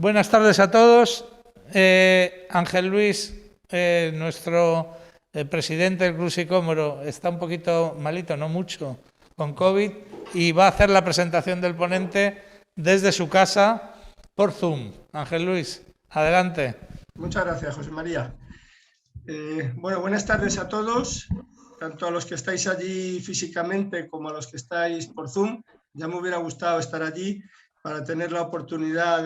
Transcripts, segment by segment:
Buenas tardes a todos. Ángel Luis, nuestro presidente del Club Sicómoro, está un poquito malito, no mucho, con COVID, y va a hacer la presentación del ponente desde su casa por Zoom. Ángel Luis, adelante. Muchas gracias, José María. Bueno, buenas tardes a todos, tanto a los que estáis allí físicamente como a los que estáis por Zoom. Ya me hubiera gustado estar allí para tener la oportunidad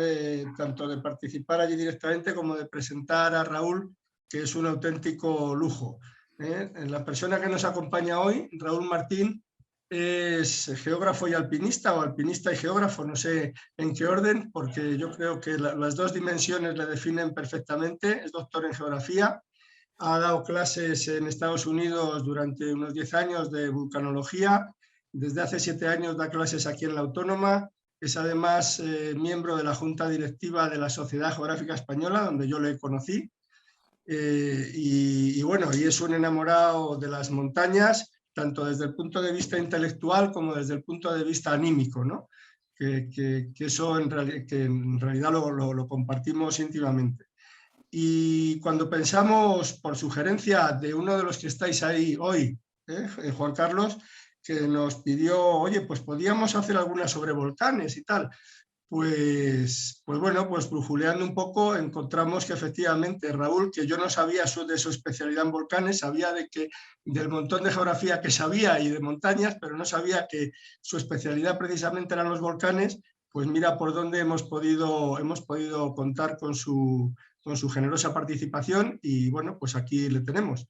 tanto de participar allí directamente como de presentar a Raúl, que es un auténtico lujo. La persona que nos acompaña hoy, Raúl Martín, es geógrafo y alpinista, o alpinista y geógrafo, no sé en qué orden, porque yo creo que las dos dimensiones le definen perfectamente. Es doctor en geografía, ha dado clases en Estados Unidos durante unos 10 años de vulcanología, desde hace 7 años da clases aquí en la Autónoma, es además miembro de la Junta Directiva de la Sociedad Geográfica Española, donde yo le conocí, y bueno, y es un enamorado de las montañas, tanto desde el punto de vista intelectual como desde el punto de vista anímico, ¿no? Que eso que en realidad lo compartimos íntimamente. Y cuando pensamos, por sugerencia de uno de los que estáis ahí hoy, Juan Carlos, que nos pidió, oye, pues podíamos hacer algunas sobre volcanes y tal, pues bueno, pues brujuleando un poco encontramos que efectivamente Raúl, que yo no sabía de su especialidad en volcanes, sabía del montón de geografía que sabía y de montañas, pero no sabía que su especialidad precisamente eran los volcanes. Pues mira por dónde hemos podido contar con su generosa participación, y bueno, pues aquí le tenemos.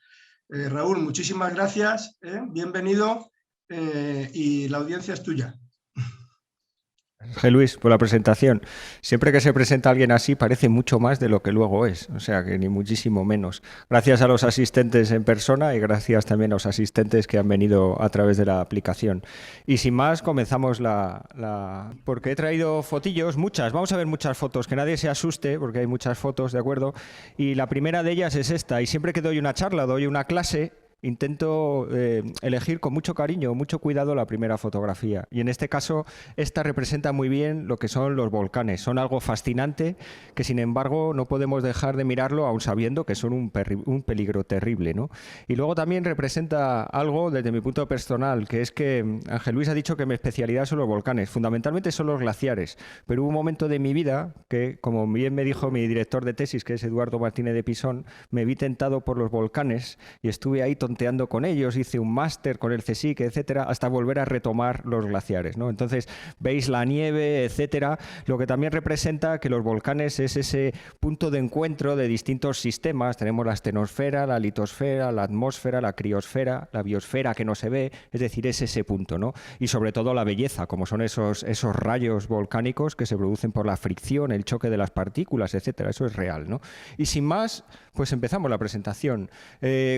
Raúl, muchísimas gracias, bienvenido, y la audiencia es tuya. Ángel Luis, por la presentación. Siempre que se presenta alguien así parece mucho más de lo que luego es, o sea que ni muchísimo menos. Gracias a los asistentes en persona y gracias también a los asistentes que han venido a través de la aplicación. Y sin más, comenzamos porque he traído fotillos, muchas, vamos a ver muchas fotos, que nadie se asuste porque hay muchas fotos, ¿de acuerdo? Y la primera de ellas es esta, y siempre que doy una charla, doy una clase, intento elegir con mucho cariño, mucho cuidado la primera fotografía. Y en este caso, esta representa muy bien lo que son los volcanes. Son algo fascinante que, sin embargo, no podemos dejar de mirarlo aun sabiendo que son un peligro terrible, ¿no? Y luego también representa algo desde mi punto personal, que es que Ángel Luis ha dicho que mi especialidad son los volcanes. Fundamentalmente son los glaciares. Pero hubo un momento de mi vida que, como bien me dijo mi director de tesis, que es Eduardo Martínez de Pisón, me vi tentado por los volcanes y estuve ahí tonteando con ellos, hice un máster con el CSIC, etcétera, hasta volver a retomar los glaciares, ¿no? Entonces, veis la nieve, etcétera, lo que también representa que los volcanes es ese punto de encuentro de distintos sistemas. Tenemos la estenosfera, la litosfera, la atmósfera, la criosfera, la biosfera que no se ve, es decir, es ese punto, ¿no? Y sobre todo la belleza, como son esos rayos volcánicos que se producen por la fricción, el choque de las partículas, etcétera, eso es real, ¿no? Y sin más, pues empezamos la presentación.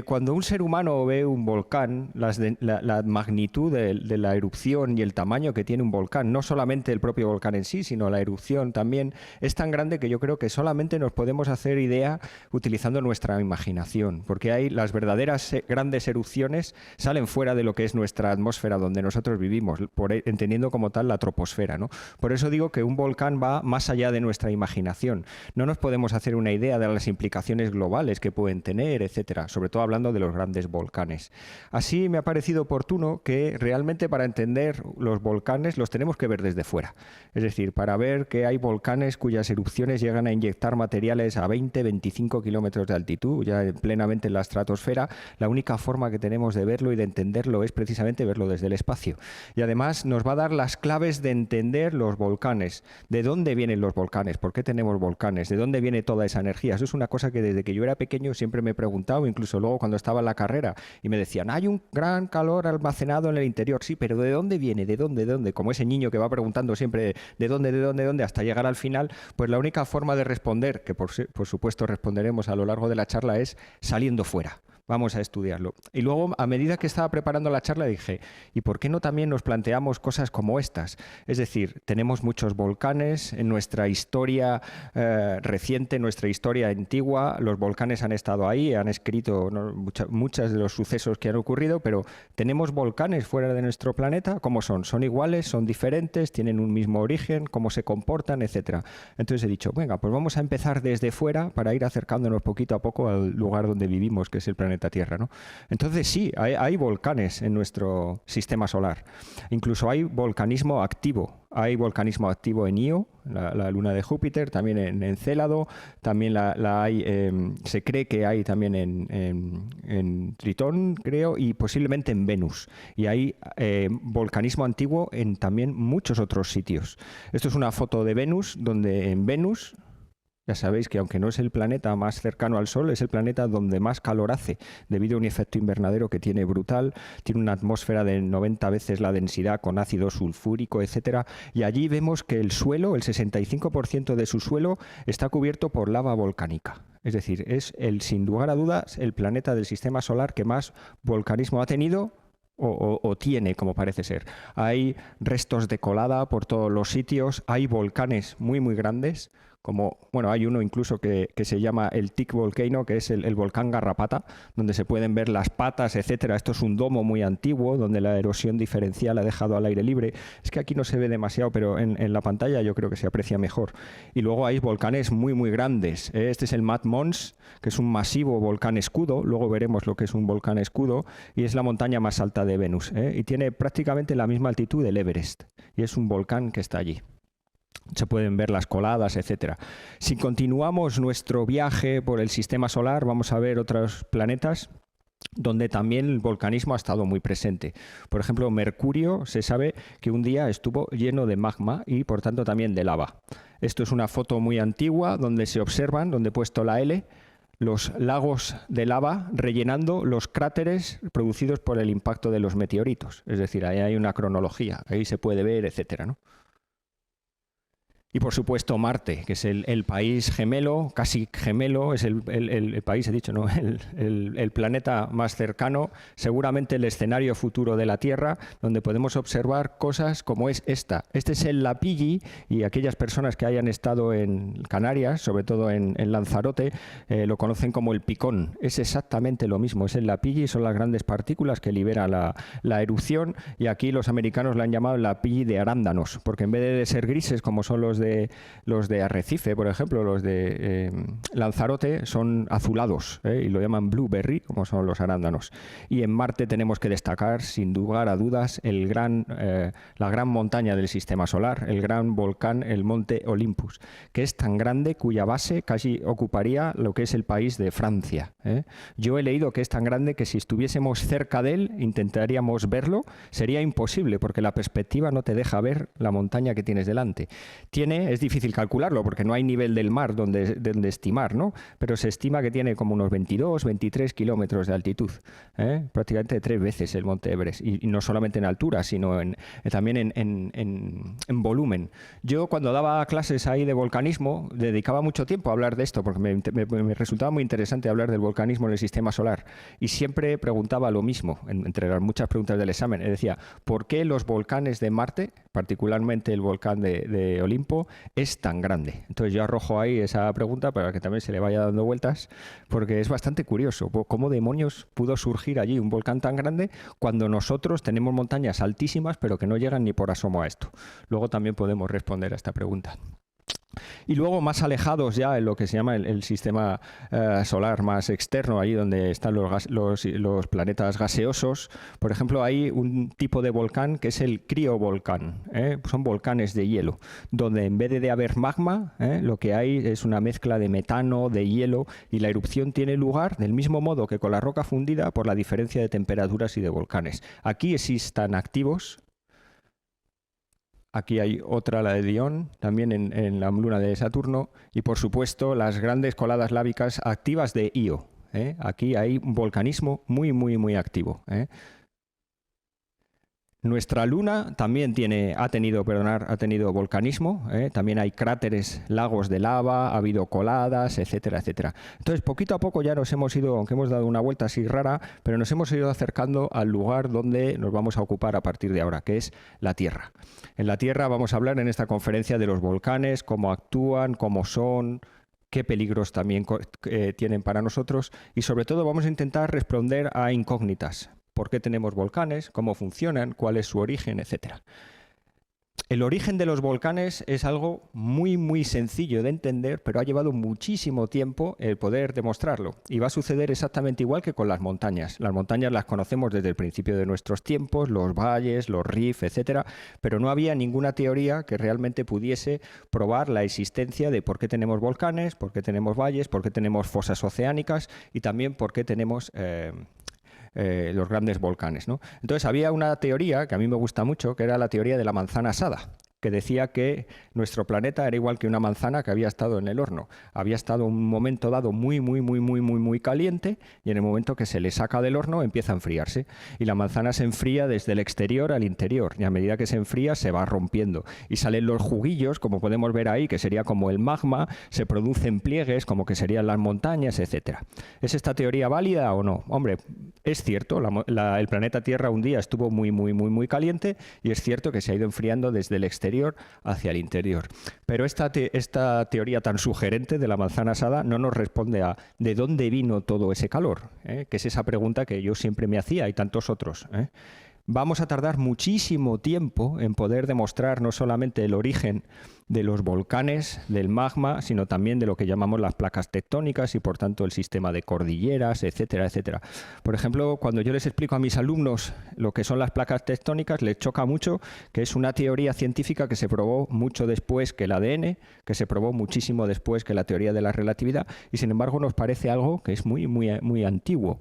Cuando un ser humano ve un volcán, la magnitud de la erupción y el tamaño que tiene un volcán, no solamente el propio volcán en sí, sino la erupción también, es tan grande que yo creo que solamente nos podemos hacer idea utilizando nuestra imaginación, porque hay las verdaderas grandes erupciones salen fuera de lo que es nuestra atmósfera donde nosotros vivimos, entendiendo como tal la troposfera, ¿no? Por eso digo que un volcán va más allá de nuestra imaginación. No nos podemos hacer una idea de las implicaciones globales que pueden tener, etcétera, sobre todo hablando de los grandes volcanes. Así me ha parecido oportuno que realmente para entender los volcanes los tenemos que ver desde fuera. Es decir, para ver que hay volcanes cuyas erupciones llegan a inyectar materiales a 20-25 kilómetros de altitud, ya plenamente en la estratosfera, la única forma que tenemos de verlo y de entenderlo es precisamente verlo desde el espacio. Y además nos va a dar las claves de entender los volcanes. ¿De dónde vienen los volcanes? ¿Por qué tenemos volcanes? ¿De dónde viene toda esa energía? Eso es una cosa que desde que yo era pequeño siempre me he preguntado, incluso luego cuando estaba en la carrera, y me decían, hay un gran calor almacenado en el interior. Sí, pero ¿de dónde viene? ¿De dónde? ¿De dónde? Como ese niño que va preguntando siempre ¿de dónde? ¿De dónde? ¿De dónde? Hasta llegar al final, pues la única forma de responder, que por supuesto responderemos a lo largo de la charla, es saliendo fuera. Vamos a estudiarlo. Y luego, a medida que estaba preparando la charla, dije, ¿y por qué no también nos planteamos cosas como estas? Es decir, tenemos muchos volcanes en nuestra historia reciente, en nuestra historia antigua. Los volcanes han estado ahí, han escrito, ¿no?, muchos de los sucesos que han ocurrido, pero tenemos volcanes fuera de nuestro planeta. ¿Cómo son? ¿Son iguales? ¿Son diferentes? ¿Tienen un mismo origen? ¿Cómo se comportan? Etcétera. Entonces he dicho, venga, pues vamos a empezar desde fuera para ir acercándonos poquito a poco al lugar donde vivimos, que es el planeta Tierra, ¿no? Entonces sí, hay volcanes en nuestro sistema solar. Incluso hay volcanismo activo. Hay volcanismo activo en Io, la luna de Júpiter, también en Encélado, también la hay, se cree que hay también en Tritón, creo, y posiblemente en Venus. Y hay volcanismo antiguo en también muchos otros sitios. Esto es una foto de Venus, donde en Venus... Ya sabéis que aunque no es el planeta más cercano al Sol, es el planeta donde más calor hace, debido a un efecto invernadero que tiene brutal, tiene una atmósfera de 90 veces la densidad con ácido sulfúrico, etcétera, y allí vemos que el suelo, el 65% de su suelo, está cubierto por lava volcánica. Es decir, es sin lugar a dudas el planeta del sistema solar que más volcanismo ha tenido o tiene, como parece ser. Hay restos de colada por todos los sitios, hay volcanes muy muy grandes, como, bueno, hay uno incluso que se llama el Tick Volcano, que es el volcán Garrapata, donde se pueden ver las patas, etcétera. Esto es un domo muy antiguo, donde la erosión diferencial ha dejado al aire libre. Es que aquí no se ve demasiado, pero en la pantalla yo creo que se aprecia mejor. Y luego hay volcanes muy muy grandes. Este es el Mad Mons, que es un masivo volcán escudo. Luego veremos lo que es un volcán escudo, y es la montaña más alta de Venus, y tiene prácticamente la misma altitud del Everest, y es un volcán que está allí. Se pueden ver las coladas, etcétera. Si continuamos nuestro viaje por el sistema solar, vamos a ver otros planetas donde también el volcanismo ha estado muy presente. Por ejemplo, Mercurio, se sabe que un día estuvo lleno de magma y por tanto también de lava. Esto es una foto muy antigua donde se observan, donde he puesto la L, los lagos de lava rellenando los cráteres producidos por el impacto de los meteoritos. Es decir, ahí hay una cronología, ahí se puede ver, etcétera, ¿no? Y por supuesto Marte, que es el país gemelo, casi gemelo, es el país, he dicho, ¿no? el planeta más cercano, seguramente el escenario futuro de la Tierra, donde podemos observar cosas como es esta. Este es el Lapilli, y aquellas personas que hayan estado en Canarias, sobre todo en Lanzarote, lo conocen como el Picón. Es exactamente lo mismo, es el Lapilli, son las grandes partículas que libera la erupción, y aquí los americanos la han llamado el Lapilli de arándanos, porque en vez de ser grises como son los de Arrecife, por ejemplo, los de Lanzarote, son azulados, y lo llaman blueberry, como son los arándanos. Y en Marte tenemos que destacar, sin lugar a dudas, la gran montaña del sistema solar, el gran volcán, el monte Olympus, que es tan grande cuya base casi ocuparía lo que es el país de Francia. Yo he leído que es tan grande que si estuviésemos cerca de él, intentaríamos verlo, sería imposible, porque la perspectiva no te deja ver la montaña que tienes delante. Es difícil calcularlo porque no hay nivel del mar donde estimar, ¿no? Pero se estima que tiene como unos 22, 23 kilómetros de altitud, prácticamente 3 veces el monte Everest, y no solamente en altura, sino también en volumen. Yo cuando daba clases ahí de volcanismo dedicaba mucho tiempo a hablar de esto porque me resultaba muy interesante hablar del volcanismo en el sistema solar, y siempre preguntaba lo mismo, entre las muchas preguntas del examen. Decía, ¿por qué los volcanes de Marte, particularmente el volcán de Olimpo, es tan grande? Entonces yo arrojo ahí esa pregunta para que también se le vaya dando vueltas, porque es bastante curioso cómo demonios pudo surgir allí un volcán tan grande cuando nosotros tenemos montañas altísimas pero que no llegan ni por asomo a esto. Luego también podemos responder a esta pregunta. Y luego más alejados ya en lo que se llama el sistema solar más externo, ahí donde están los planetas gaseosos, por ejemplo, hay un tipo de volcán que es el criovolcán, son volcanes de hielo, donde en vez de haber magma, lo que hay es una mezcla de metano, de hielo, y la erupción tiene lugar del mismo modo que con la roca fundida por la diferencia de temperaturas y de volcanes. Aquí están activos. Aquí hay otra, la de Dione, también en la luna de Saturno, y por supuesto las grandes coladas lábicas activas de Io. Aquí hay un volcanismo muy, muy, muy activo. Nuestra Luna también ha tenido volcanismo, también hay cráteres, lagos de lava, ha habido coladas, etcétera, etcétera. Entonces, poquito a poco ya nos hemos ido, aunque hemos dado una vuelta así rara, pero nos hemos ido acercando al lugar donde nos vamos a ocupar a partir de ahora, que es la Tierra. En la Tierra vamos a hablar en esta conferencia de los volcanes, cómo actúan, cómo son, qué peligros también tienen para nosotros y sobre todo vamos a intentar responder a incógnitas. ¿Por qué tenemos volcanes? ¿Cómo funcionan? ¿Cuál es su origen? Etcétera. El origen de los volcanes es algo muy, muy sencillo de entender, pero ha llevado muchísimo tiempo el poder demostrarlo. Y va a suceder exactamente igual que con las montañas. Las montañas las conocemos desde el principio de nuestros tiempos, los valles, los rifts, etcétera, pero no había ninguna teoría que realmente pudiese probar la existencia de por qué tenemos volcanes, por qué tenemos valles, por qué tenemos fosas oceánicas y también por qué tenemos los grandes volcanes, ¿no? Entonces había una teoría que a mí me gusta mucho, que era la teoría de la manzana asada, que decía que nuestro planeta era igual que una manzana que había estado en el horno. Había estado un momento dado muy caliente y en el momento que se le saca del horno empieza a enfriarse. Y la manzana se enfría desde el exterior al interior y a medida que se enfría se va rompiendo. Y salen los juguillos, como podemos ver ahí, que sería como el magma, se producen pliegues, como que serían las montañas, etcétera. ¿Es esta teoría válida o no? Hombre, es cierto, el planeta Tierra un día estuvo muy caliente y es cierto que se ha ido enfriando desde el exterior hacia el interior. Pero esta teoría tan sugerente de la manzana asada no nos responde a de dónde vino todo ese calor, que es esa pregunta que yo siempre me hacía y tantos otros. Vamos a tardar muchísimo tiempo en poder demostrar no solamente el origen de los volcanes, del magma, sino también de lo que llamamos las placas tectónicas y por tanto el sistema de cordilleras, etcétera, etcétera. Por ejemplo, cuando yo les explico a mis alumnos lo que son las placas tectónicas, les choca mucho que es una teoría científica que se probó mucho después que el ADN, que se probó muchísimo después que la teoría de la relatividad y sin embargo nos parece algo que es muy antiguo.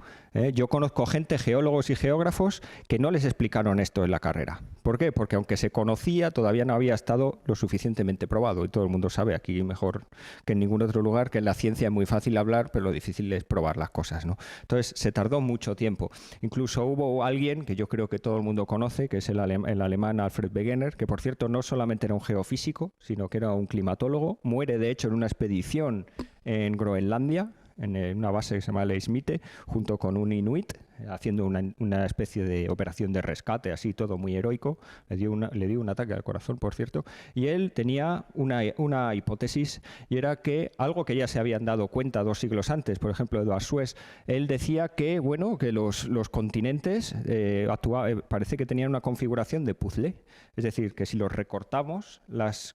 Yo conozco gente, geólogos y geógrafos, que no les explicaron esto en la carrera. ¿Por qué? Porque aunque se conocía, todavía no había estado lo suficientemente probado. Y todo el mundo sabe, aquí mejor que en ningún otro lugar, que en la ciencia es muy fácil hablar, pero lo difícil es probar las cosas, ¿no? Entonces, se tardó mucho tiempo. Incluso hubo alguien que yo creo que todo el mundo conoce, que es el alemán Alfred Wegener, que por cierto no solamente era un geofísico, sino que era un climatólogo. Muere, de hecho, en una expedición en Groenlandia, en una base que se llama Leismite, junto con un inuit, haciendo una especie de operación de rescate, así todo muy heroico. Le dio un ataque al corazón, por cierto, y él tenía una hipótesis, y era que algo que ya se habían dado cuenta 2 siglos antes, por ejemplo, Edward Suez, él decía que, bueno, que los continentes parece que tenían una configuración de puzzle, es decir, que si los recortamos, las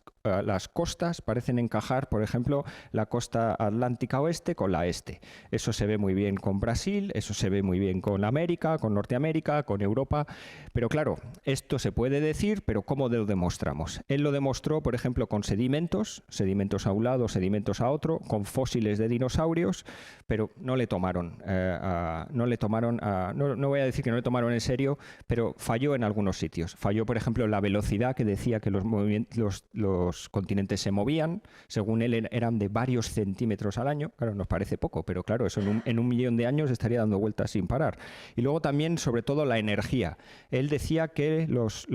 costas parecen encajar, por ejemplo, la costa atlántica oeste con la este. Eso se ve muy bien con Brasil, eso se ve muy bien con América, con Norteamérica, con Europa. Pero claro, esto se puede decir, pero ¿cómo lo demostramos? Él lo demostró, por ejemplo, con sedimentos a un lado, sedimentos a otro, con fósiles de dinosaurios, pero no le tomaron, no voy a decir que no le tomaron en serio, pero falló en algunos sitios. Falló, por ejemplo, la velocidad, que decía que los continentes se movían, según él eran de varios centímetros al año. Claro, nos parece poco, pero claro, eso en un millón de años estaría dando vueltas sin parar. Y luego también, sobre todo, la energía. Él decía que los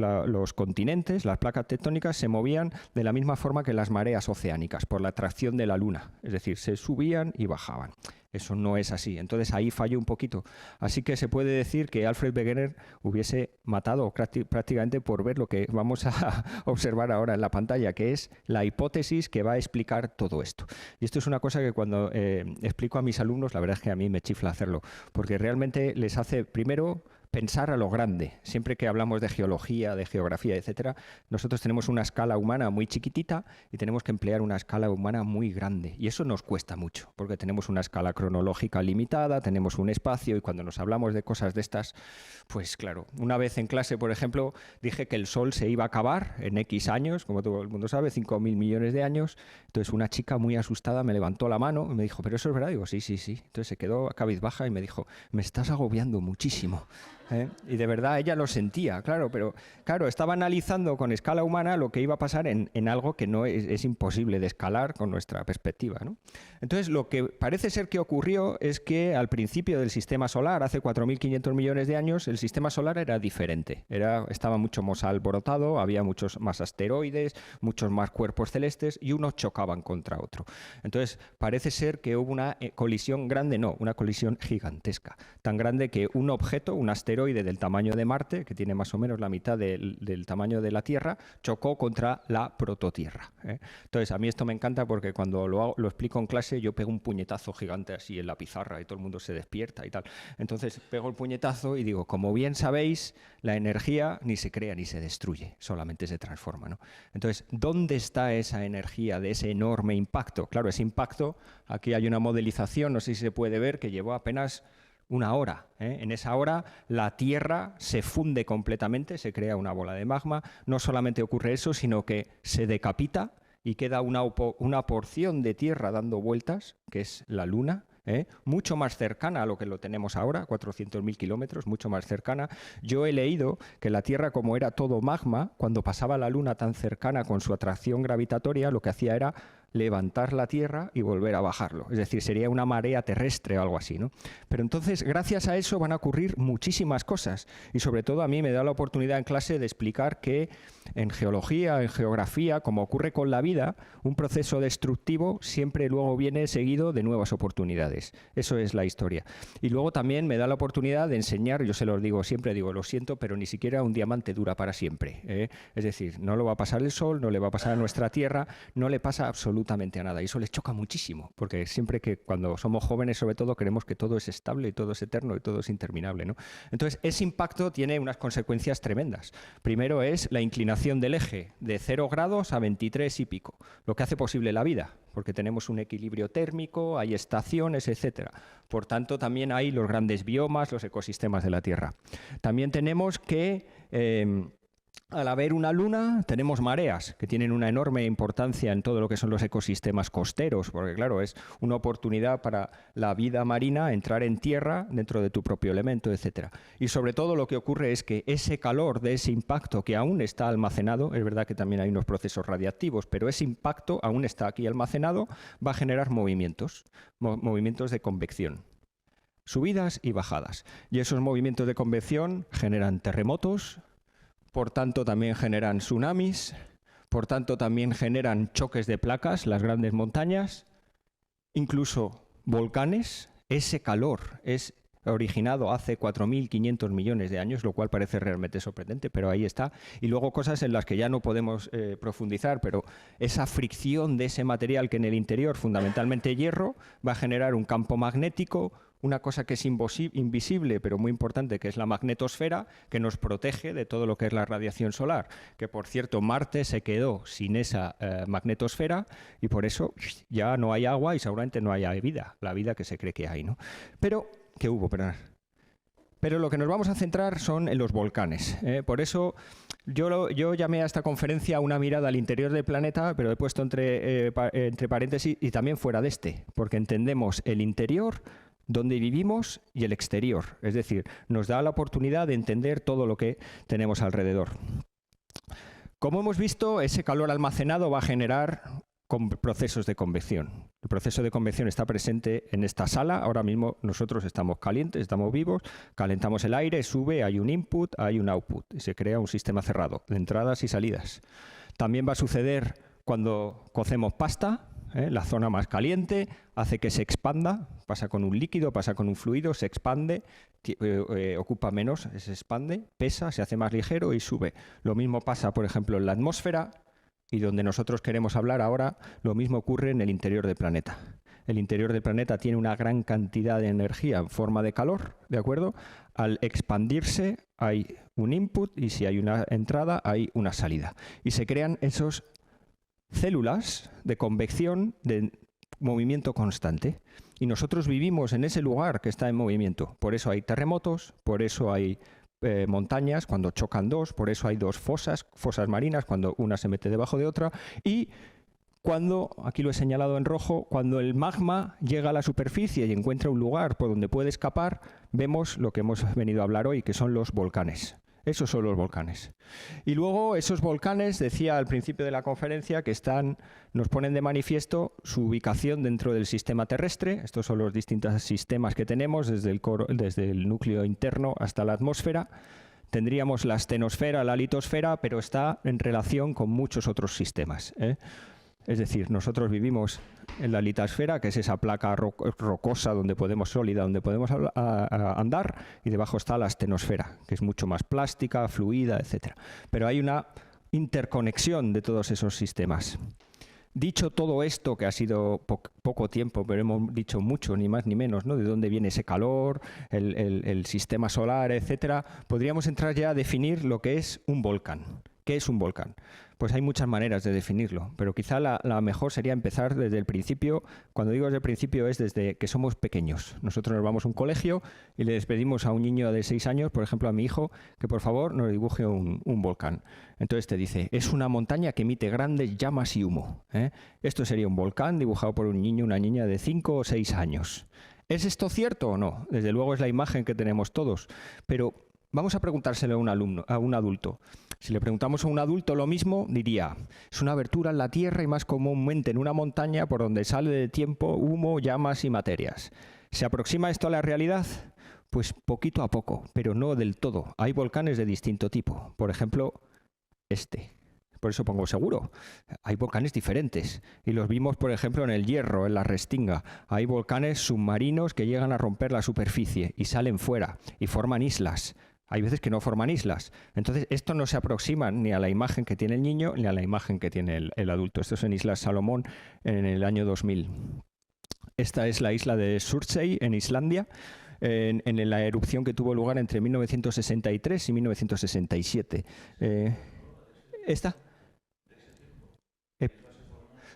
continentes, las placas tectónicas, se movían de la misma forma que las mareas oceánicas, por la atracción de la Luna. Es decir, se subían y bajaban. Eso no es así. Entonces ahí falló un poquito. Así que se puede decir que Alfred Wegener hubiese matado prácticamente por ver lo que vamos a observar ahora en la pantalla, que es la hipótesis que va a explicar todo esto. Y esto es una cosa que cuando explico a mis alumnos, la verdad es que a mí me chifla hacerlo, porque realmente les hace, primero, pensar a lo grande. Siempre que hablamos de geología, de geografía, etcétera, nosotros tenemos una escala humana muy chiquitita y tenemos que emplear una escala humana muy grande. Y eso nos cuesta mucho, porque tenemos una escala cronológica limitada, tenemos un espacio, y cuando nos hablamos de cosas de estas, pues claro, una vez en clase, por ejemplo, dije que el Sol se iba a acabar en X años, como todo el mundo sabe, 5.000 millones de años. Entonces una chica muy asustada me levantó la mano y me dijo, ¿pero eso es verdad? Digo, sí. Entonces se quedó cabizbaja y me dijo, me estás agobiando muchísimo. Y de verdad ella lo sentía, claro, pero claro, estaba analizando con escala humana lo que iba a pasar en algo que no es imposible de escalar con nuestra perspectiva, ¿no? Entonces, lo que parece ser que ocurrió es que al principio del sistema solar, hace 4.500 millones de años, el sistema solar era diferente, estaba mucho más alborotado, había muchos más asteroides, muchos más cuerpos celestes y unos chocaban contra otro. Entonces, parece ser que hubo una colisión grande, no, una colisión gigantesca, tan grande que un objeto, un asteroide del tamaño de Marte, que tiene más o menos la mitad del tamaño de la Tierra, chocó contra la prototierra. Entonces, a mí esto me encanta porque cuando lo explico en clase, yo pego un puñetazo gigante así en la pizarra y todo el mundo se despierta y tal. Entonces, pego el puñetazo y digo, como bien sabéis, la energía ni se crea ni se destruye, solamente se transforma, ¿no? Entonces, ¿dónde está esa energía de ese enorme impacto? Claro, ese impacto, aquí hay una modelización, no sé si se puede ver, que llevó apenas una hora. En esa hora la Tierra se funde completamente, se crea una bola de magma. No solamente ocurre eso, sino que se decapita y queda una porción de Tierra dando vueltas, que es la Luna, mucho más cercana a lo que lo tenemos ahora, 400.000 kilómetros, mucho más cercana. Yo he leído que la Tierra, como era todo magma, cuando pasaba la Luna tan cercana con su atracción gravitatoria, lo que hacía era levantar la Tierra y volver a bajarlo. Es decir, sería una marea terrestre o algo así, ¿no? Pero entonces, gracias a eso van a ocurrir muchísimas cosas. Y sobre todo a mí me da la oportunidad en clase de explicar que en geología, en geografía, como ocurre con la vida, un proceso destructivo siempre luego viene seguido de nuevas oportunidades. Eso es la historia. Y luego también me da la oportunidad de enseñar, yo se lo digo siempre, digo, lo siento, pero ni siquiera un diamante dura para siempre. Es decir, no lo va a pasar el Sol, no le va a pasar a nuestra Tierra, no le pasa absolutamente a nada. Y eso les choca muchísimo, porque siempre que cuando somos jóvenes, sobre todo, creemos que todo es estable y todo es eterno y todo es interminable, ¿no? Entonces, ese impacto tiene unas consecuencias tremendas. Primero es la inclinación del eje de 0 grados a 23 y pico, lo que hace posible la vida, porque tenemos un equilibrio térmico, hay estaciones, etcétera. Por tanto, también hay los grandes biomas, los ecosistemas de la Tierra. También tenemos que al haber una luna, tenemos mareas, que tienen una enorme importancia en todo lo que son los ecosistemas costeros, porque claro, es una oportunidad para la vida marina entrar en tierra dentro de tu propio elemento, etcétera. Y sobre todo lo que ocurre es que ese calor de ese impacto que aún está almacenado, es verdad que también hay unos procesos radiactivos, pero ese impacto aún está aquí almacenado, va a generar movimientos de convección. Subidas y bajadas. Y esos movimientos de convección generan terremotos, por tanto también generan tsunamis, por tanto también generan choques de placas, las grandes montañas, incluso volcanes. Ese calor es originado hace 4.500 millones de años, lo cual parece realmente sorprendente, pero ahí está. Y luego cosas en las que ya no podemos profundizar, pero esa fricción de ese material que en el interior, fundamentalmente hierro, va a generar un campo magnético, una cosa que es invisible pero muy importante, que es la magnetosfera, que nos protege de todo lo que es la radiación solar, que por cierto Marte se quedó sin esa magnetosfera y por eso ya no hay agua y seguramente no haya vida, la vida que se cree que hay, ¿no? Pero lo que nos vamos a centrar son en los volcanes. Por eso yo llamé a esta conferencia Una mirada al interior del planeta, pero he puesto entre paréntesis y también fuera de este, porque entendemos el interior, donde vivimos, y el exterior. Es decir, nos da la oportunidad de entender todo lo que tenemos alrededor. Como hemos visto, ese calor almacenado va a generar procesos de convección. El proceso de convección está presente en esta sala. Ahora mismo nosotros estamos calientes, estamos vivos, calentamos el aire, sube, hay un input, hay un output y se crea un sistema cerrado de entradas y salidas. También va a suceder cuando cocemos pasta. La zona más caliente hace que se expanda, pasa con un líquido, pasa con un fluido, se expande, ocupa menos, se expande, pesa, se hace más ligero y sube. Lo mismo pasa, por ejemplo, en la atmósfera, y donde nosotros queremos hablar ahora, lo mismo ocurre en el interior del planeta. El interior del planeta tiene una gran cantidad de energía en forma de calor, ¿de acuerdo? Al expandirse hay un input y si hay una entrada hay una salida. Y se crean esos células de convección de movimiento constante. Y nosotros vivimos en ese lugar que está en movimiento. Por eso hay terremotos, por eso hay montañas cuando chocan dos, por eso hay dos fosas marinas cuando una se mete debajo de otra. Y cuando, aquí lo he señalado en rojo, cuando el magma llega a la superficie y encuentra un lugar por donde puede escapar, vemos lo que hemos venido a hablar hoy, que son los volcanes. Esos son los volcanes. Y luego esos volcanes, decía al principio de la conferencia, que nos ponen de manifiesto su ubicación dentro del sistema terrestre. Estos son los distintos sistemas que tenemos, desde el núcleo interno hasta la atmósfera. Tendríamos la astenosfera, la litosfera, pero está en relación con muchos otros sistemas, ¿eh? Es decir, nosotros vivimos en la litosfera, que es esa placa rocosa sólida, donde podemos andar, y debajo está la astenosfera, que es mucho más plástica, fluida, etc. Pero hay una interconexión de todos esos sistemas. Dicho todo esto, que ha sido poco tiempo, pero hemos dicho mucho, ni más ni menos, ¿no? De dónde viene ese calor, el sistema solar, etcétera, podríamos entrar ya a definir lo que es un volcán. ¿Qué es un volcán? Pues hay muchas maneras de definirlo, pero quizá la mejor sería empezar desde el principio. Cuando digo desde el principio es desde que somos pequeños. Nosotros nos vamos a un colegio y le despedimos a un niño de 6 años, por ejemplo a mi hijo, que por favor nos dibuje un volcán. Entonces te dice, es una montaña que emite grandes llamas y humo, ¿eh? Esto sería un volcán dibujado por un niño o una niña de 5 o 6 años. ¿Es esto cierto o no? Desde luego es la imagen que tenemos todos, pero vamos a preguntárselo a un adulto. Si le preguntamos a un adulto lo mismo, diría, es una abertura en la Tierra y más comúnmente en una montaña por donde sale de tiempo humo, llamas y materias. ¿Se aproxima esto a la realidad? Pues poquito a poco, pero no del todo. Hay volcanes de distinto tipo. Por ejemplo, por eso pongo seguro. Hay volcanes diferentes y los vimos, por ejemplo, en el Hierro, en la Restinga. Hay volcanes submarinos que llegan a romper la superficie y salen fuera y forman islas. Hay veces que no forman islas. Entonces, esto no se aproxima ni a la imagen que tiene el niño ni a la imagen que tiene el adulto. Esto es en Islas Salomón en el año 2000. Esta es la isla de Surtsey, en Islandia, en la erupción que tuvo lugar entre 1963 y 1967. ¿Esta?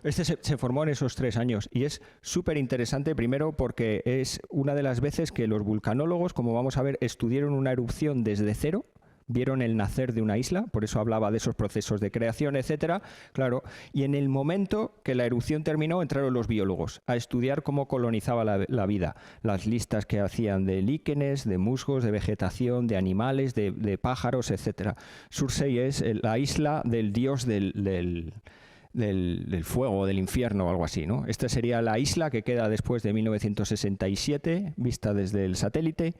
Este se formó en esos 3 años y es súper interesante, primero porque es una de las veces que los vulcanólogos, como vamos a ver, estudiaron una erupción desde cero, vieron el nacer de una isla, por eso hablaba de esos procesos de creación, etcétera, claro, y en el momento que la erupción terminó entraron los biólogos a estudiar cómo colonizaba la vida, las listas que hacían de líquenes, de musgos, de vegetación, de animales, de pájaros, etcétera. Surtsey es la isla del dios del fuego, del infierno o algo así, ¿no? Esta sería la isla que queda después de 1967, vista desde el satélite,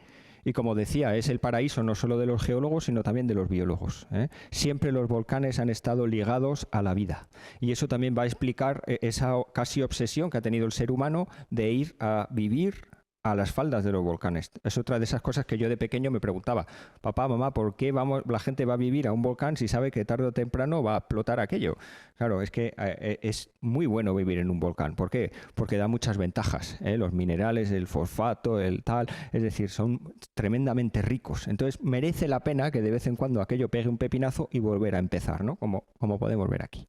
y como decía, es el paraíso no solo de los geólogos, sino también de los biólogos, ¿eh? Siempre los volcanes han estado ligados a la vida, y eso también va a explicar esa casi obsesión que ha tenido el ser humano de ir a vivir a las faldas de los volcanes. Es otra de esas cosas que yo de pequeño me preguntaba, papá, mamá, ¿por qué la gente va a vivir a un volcán si sabe que tarde o temprano va a explotar aquello? Claro, es que es muy bueno vivir en un volcán. ¿Por qué? Porque da muchas ventajas, ¿eh? Los minerales, el fosfato, el tal, es decir, son tremendamente ricos. Entonces merece la pena que de vez en cuando aquello pegue un pepinazo y volver a empezar, ¿no? Como podemos ver aquí.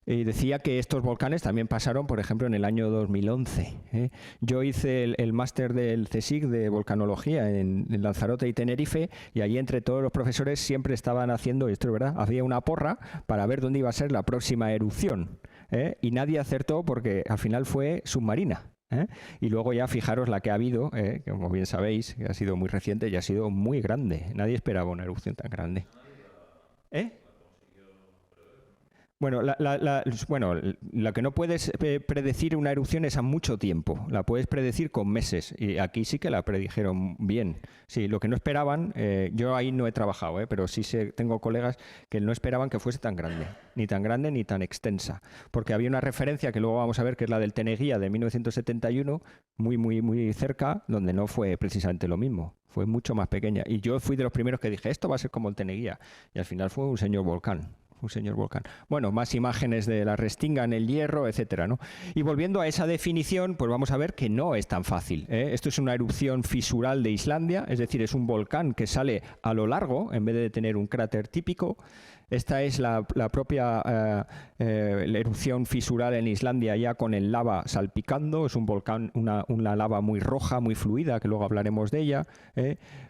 Y decía que estos volcanes también pasaron, por ejemplo, en el año 2011. Yo hice el máster del CSIC de volcanología en Lanzarote y Tenerife, y allí entre todos los profesores siempre estaban haciendo, esto es verdad, había una porra para ver dónde iba a ser la próxima erupción. Y nadie acertó porque al final fue submarina. Y luego ya fijaros la que ha habido, que como bien sabéis, que ha sido muy reciente y ha sido muy grande. Nadie esperaba una erupción tan grande. Bueno, lo que no puedes predecir una erupción es a mucho tiempo. La puedes predecir con meses. Y aquí sí que la predijeron bien. Sí, lo que no esperaban, yo ahí no he trabajado, pero sí tengo colegas que no esperaban que fuese tan grande ni tan extensa. Porque había una referencia que luego vamos a ver, que es la del Teneguía de 1971, muy cerca, donde no fue precisamente lo mismo. Fue mucho más pequeña. Y yo fui de los primeros que dije, esto va a ser como el Teneguía. Y al final fue un señor volcán. Bueno, más imágenes de la Restinga en el Hierro, etcétera, ¿no? Y volviendo a esa definición, pues vamos a ver que no es tan fácil, ¿eh? Esto es una erupción fisural de Islandia, es decir, es un volcán que sale a lo largo en vez de tener un cráter típico. Esta es la propia la erupción fisural en Islandia, ya con el lava salpicando. Es un volcán, una lava muy roja, muy fluida, que luego hablaremos de ella.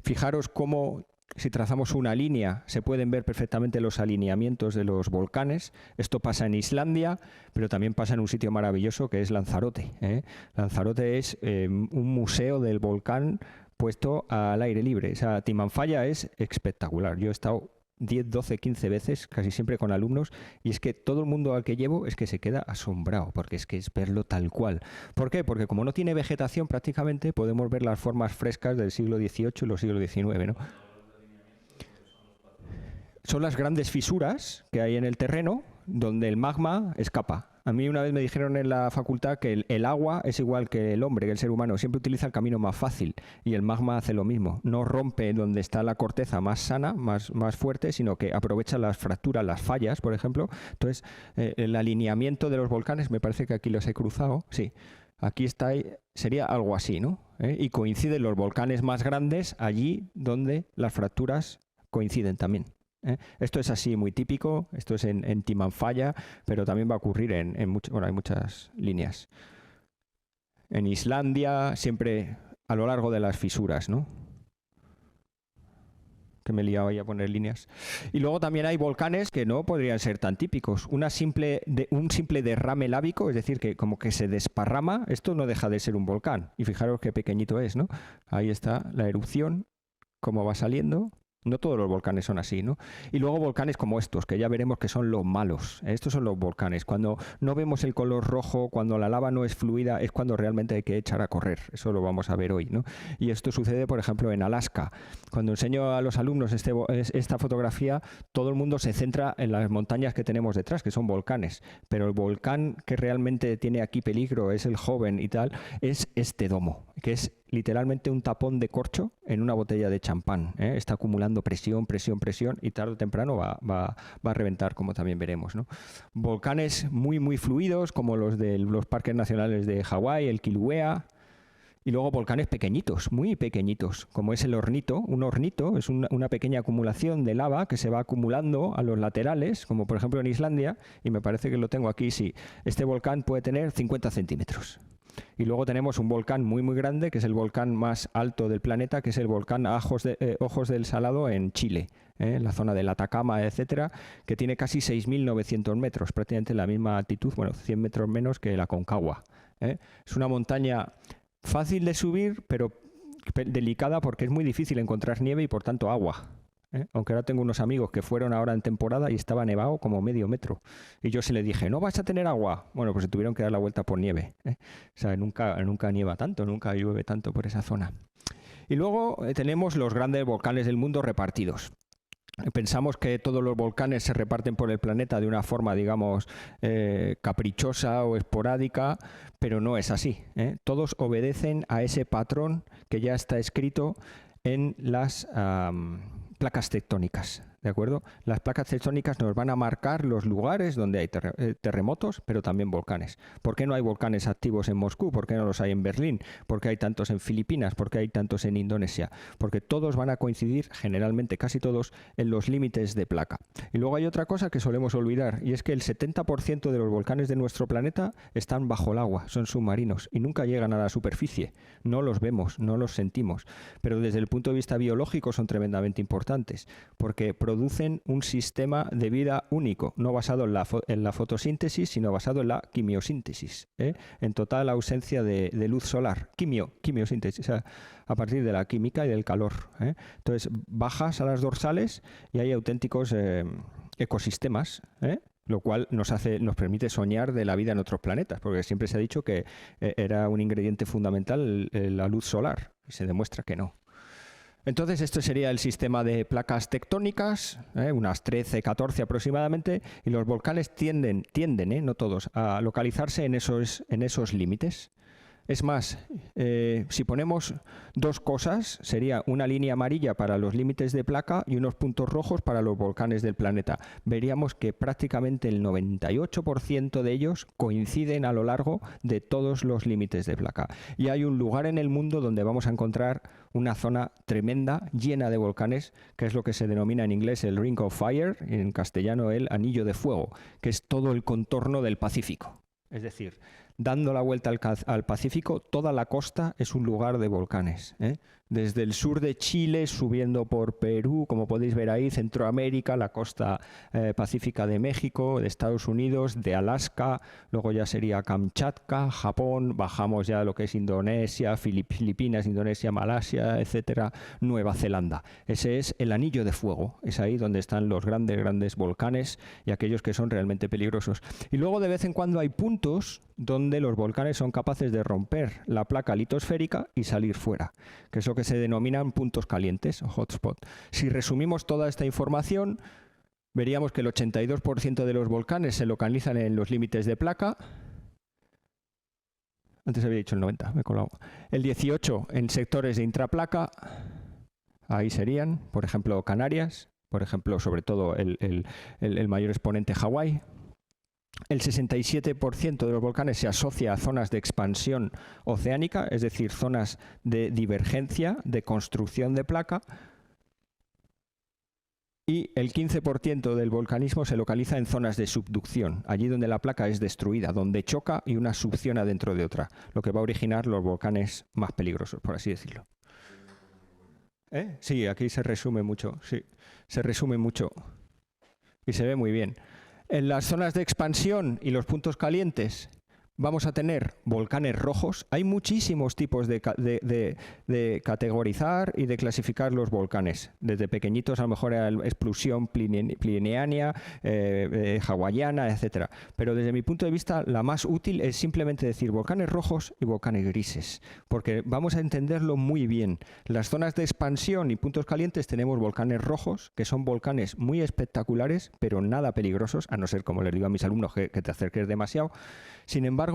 Fijaros cómo si trazamos una línea, se pueden ver perfectamente los alineamientos de los volcanes. Esto pasa en Islandia, pero también pasa en un sitio maravilloso que es Lanzarote, ¿eh? Lanzarote es un museo del volcán puesto al aire libre. O sea, Timanfaya es espectacular. Yo he estado 10, 12, 15 veces, casi siempre con alumnos, y es que todo el mundo al que llevo es que se queda asombrado, porque es que es verlo tal cual. ¿Por qué? Porque como no tiene vegetación prácticamente, podemos ver las formas frescas del siglo XVIII y los siglos XIX, ¿no? Son las grandes fisuras que hay en el terreno donde el magma escapa. A mí una vez me dijeron en la facultad que el agua es igual que el hombre, que el ser humano, siempre utiliza el camino más fácil, y el magma hace lo mismo. No rompe donde está la corteza más sana, más fuerte, sino que aprovecha las fracturas, las fallas, por ejemplo. Entonces, el alineamiento de los volcanes, me parece que aquí los he cruzado, sí. Aquí está, sería algo así, ¿no? Y coinciden los volcanes más grandes allí donde las fracturas coinciden también. Esto es así muy típico, esto es en Timanfaya, pero también va a ocurrir bueno, hay muchas líneas. En Islandia, siempre a lo largo de las fisuras, ¿no? Que me he liado ahí a poner líneas. Y luego también hay volcanes que no podrían ser tan típicos. Un simple derrame lábico, es decir, que como que se desparrama, esto no deja de ser un volcán. Y fijaros qué pequeñito es, ¿no? Ahí está la erupción, cómo va saliendo. No todos los volcanes son así, ¿no? Y luego volcanes como estos, que ya veremos que son los malos. Estos son los volcanes. Cuando no vemos el color rojo, cuando la lava no es fluida, es cuando realmente hay que echar a correr. Eso lo vamos a ver hoy, ¿no? Y esto sucede, por ejemplo, en Alaska. Cuando enseño a los alumnos esta fotografía, todo el mundo se centra en las montañas que tenemos detrás, que son volcanes. Pero el volcán que realmente tiene aquí peligro, es el joven y tal, es este domo, que es literalmente un tapón de corcho en una botella de champán, ¿eh? Está acumulando presión y tarde o temprano va a reventar, como también veremos, ¿no? Volcanes muy fluidos, como los de los parques nacionales de Hawái, el Kilauea, y luego volcanes pequeñitos, muy pequeñitos, como es el Hornito. Un hornito es una pequeña acumulación de lava que se va acumulando a los laterales, como por ejemplo en Islandia, y me parece que lo tengo aquí, sí. Este volcán puede tener 50 centímetros. Y luego tenemos un volcán muy grande, que es el volcán más alto del planeta, que es el volcán Ojos del Salado en Chile, en la zona del Atacama, etcétera, que tiene casi 6.900 metros, prácticamente la misma altitud, bueno, 100 metros menos que la Aconcagua. Es una montaña fácil de subir, pero delicada porque es muy difícil encontrar nieve y por tanto agua. Aunque ahora tengo unos amigos que fueron ahora en temporada y estaba nevado como medio metro. Y yo se les dije, ¿no vas a tener agua? Bueno, pues se tuvieron que dar la vuelta por nieve. O sea, nunca nieva tanto, nunca llueve tanto por esa zona. Y luego tenemos los grandes volcanes del mundo repartidos. Pensamos que todos los volcanes se reparten por el planeta de una forma, digamos, caprichosa o esporádica, pero no es así. Todos obedecen a ese patrón que ya está escrito en las placas tectónicas, ¿de acuerdo? Las placas tectónicas nos van a marcar los lugares donde hay terremotos, pero también volcanes. ¿Por qué no hay volcanes activos en Moscú? ¿Por qué no los hay en Berlín? ¿Por qué hay tantos en Filipinas? ¿Por qué hay tantos en Indonesia? Porque todos van a coincidir, generalmente casi todos, en los límites de placa. Y luego hay otra cosa que solemos olvidar, y es que el 70% de los volcanes de nuestro planeta están bajo el agua, son submarinos, y nunca llegan a la superficie. No los vemos, no los sentimos, pero desde el punto de vista biológico son tremendamente importantes, porque producen un sistema de vida único, no basado en la fotosíntesis, sino basado en la quimiosíntesis, en total ausencia de luz solar. Quimiosíntesis, o sea, a partir de la química y del calor. Entonces, bajas a las dorsales y hay auténticos ecosistemas, lo cual nos permite soñar de la vida en otros planetas, porque siempre se ha dicho que era un ingrediente fundamental la luz solar, y se demuestra que no. Entonces, esto sería el sistema de placas tectónicas, unas 13, 14 aproximadamente, y los volcanes tienden, no todos, a localizarse en esos límites. Es más, si ponemos dos cosas, sería una línea amarilla para los límites de placa y unos puntos rojos para los volcanes del planeta. Veríamos que prácticamente el 98% de ellos coinciden a lo largo de todos los límites de placa. Y hay un lugar en el mundo donde vamos a encontrar una zona tremenda, llena de volcanes, que es lo que se denomina en inglés el Ring of Fire, en castellano el Anillo de Fuego, que es todo el contorno del Pacífico. Es decir, dando la vuelta al Pacífico, toda la costa es un lugar de volcanes, ¿eh? Desde el sur de Chile, subiendo por Perú, como podéis ver ahí, Centroamérica, la costa pacífica de México, de Estados Unidos, de Alaska, luego ya sería Kamchatka, Japón, bajamos ya lo que es Indonesia, Filipinas, Indonesia, Malasia, etcétera, Nueva Zelanda. Ese es el anillo de fuego, es ahí donde están los grandes volcanes y aquellos que son realmente peligrosos. Y luego de vez en cuando hay puntos donde los volcanes son capaces de romper la placa litosférica y salir fuera, que es lo que se denominan puntos calientes o hotspot. Si resumimos toda esta información, veríamos que el 82% de los volcanes se localizan en los límites de placa. Antes había dicho el 90, me he colado. El 18% en sectores de intraplaca. Ahí serían, por ejemplo, Canarias, por ejemplo, sobre todo el mayor exponente Hawái. El 67% de los volcanes se asocia a zonas de expansión oceánica, es decir, zonas de divergencia, de construcción de placa. Y el 15% del volcanismo se localiza en zonas de subducción, allí donde la placa es destruida, donde choca y una succiona dentro de otra, lo que va a originar los volcanes más peligrosos, por así decirlo. Sí, aquí se resume mucho, sí, se resume mucho y se ve muy bien. En las zonas de expansión y los puntos calientes vamos a tener volcanes rojos. Hay muchísimos tipos de categorizar y de clasificar los volcanes. Desde pequeñitos a lo mejor a la explosión plineana, hawaiana, etc. Pero desde mi punto de vista la más útil es simplemente decir volcanes rojos y volcanes grises, porque vamos a entenderlo muy bien. Las zonas de expansión y puntos calientes tenemos volcanes rojos, que son volcanes muy espectaculares, pero nada peligrosos, a no ser, como les digo a mis alumnos, que te acerques demasiado. Sin embargo,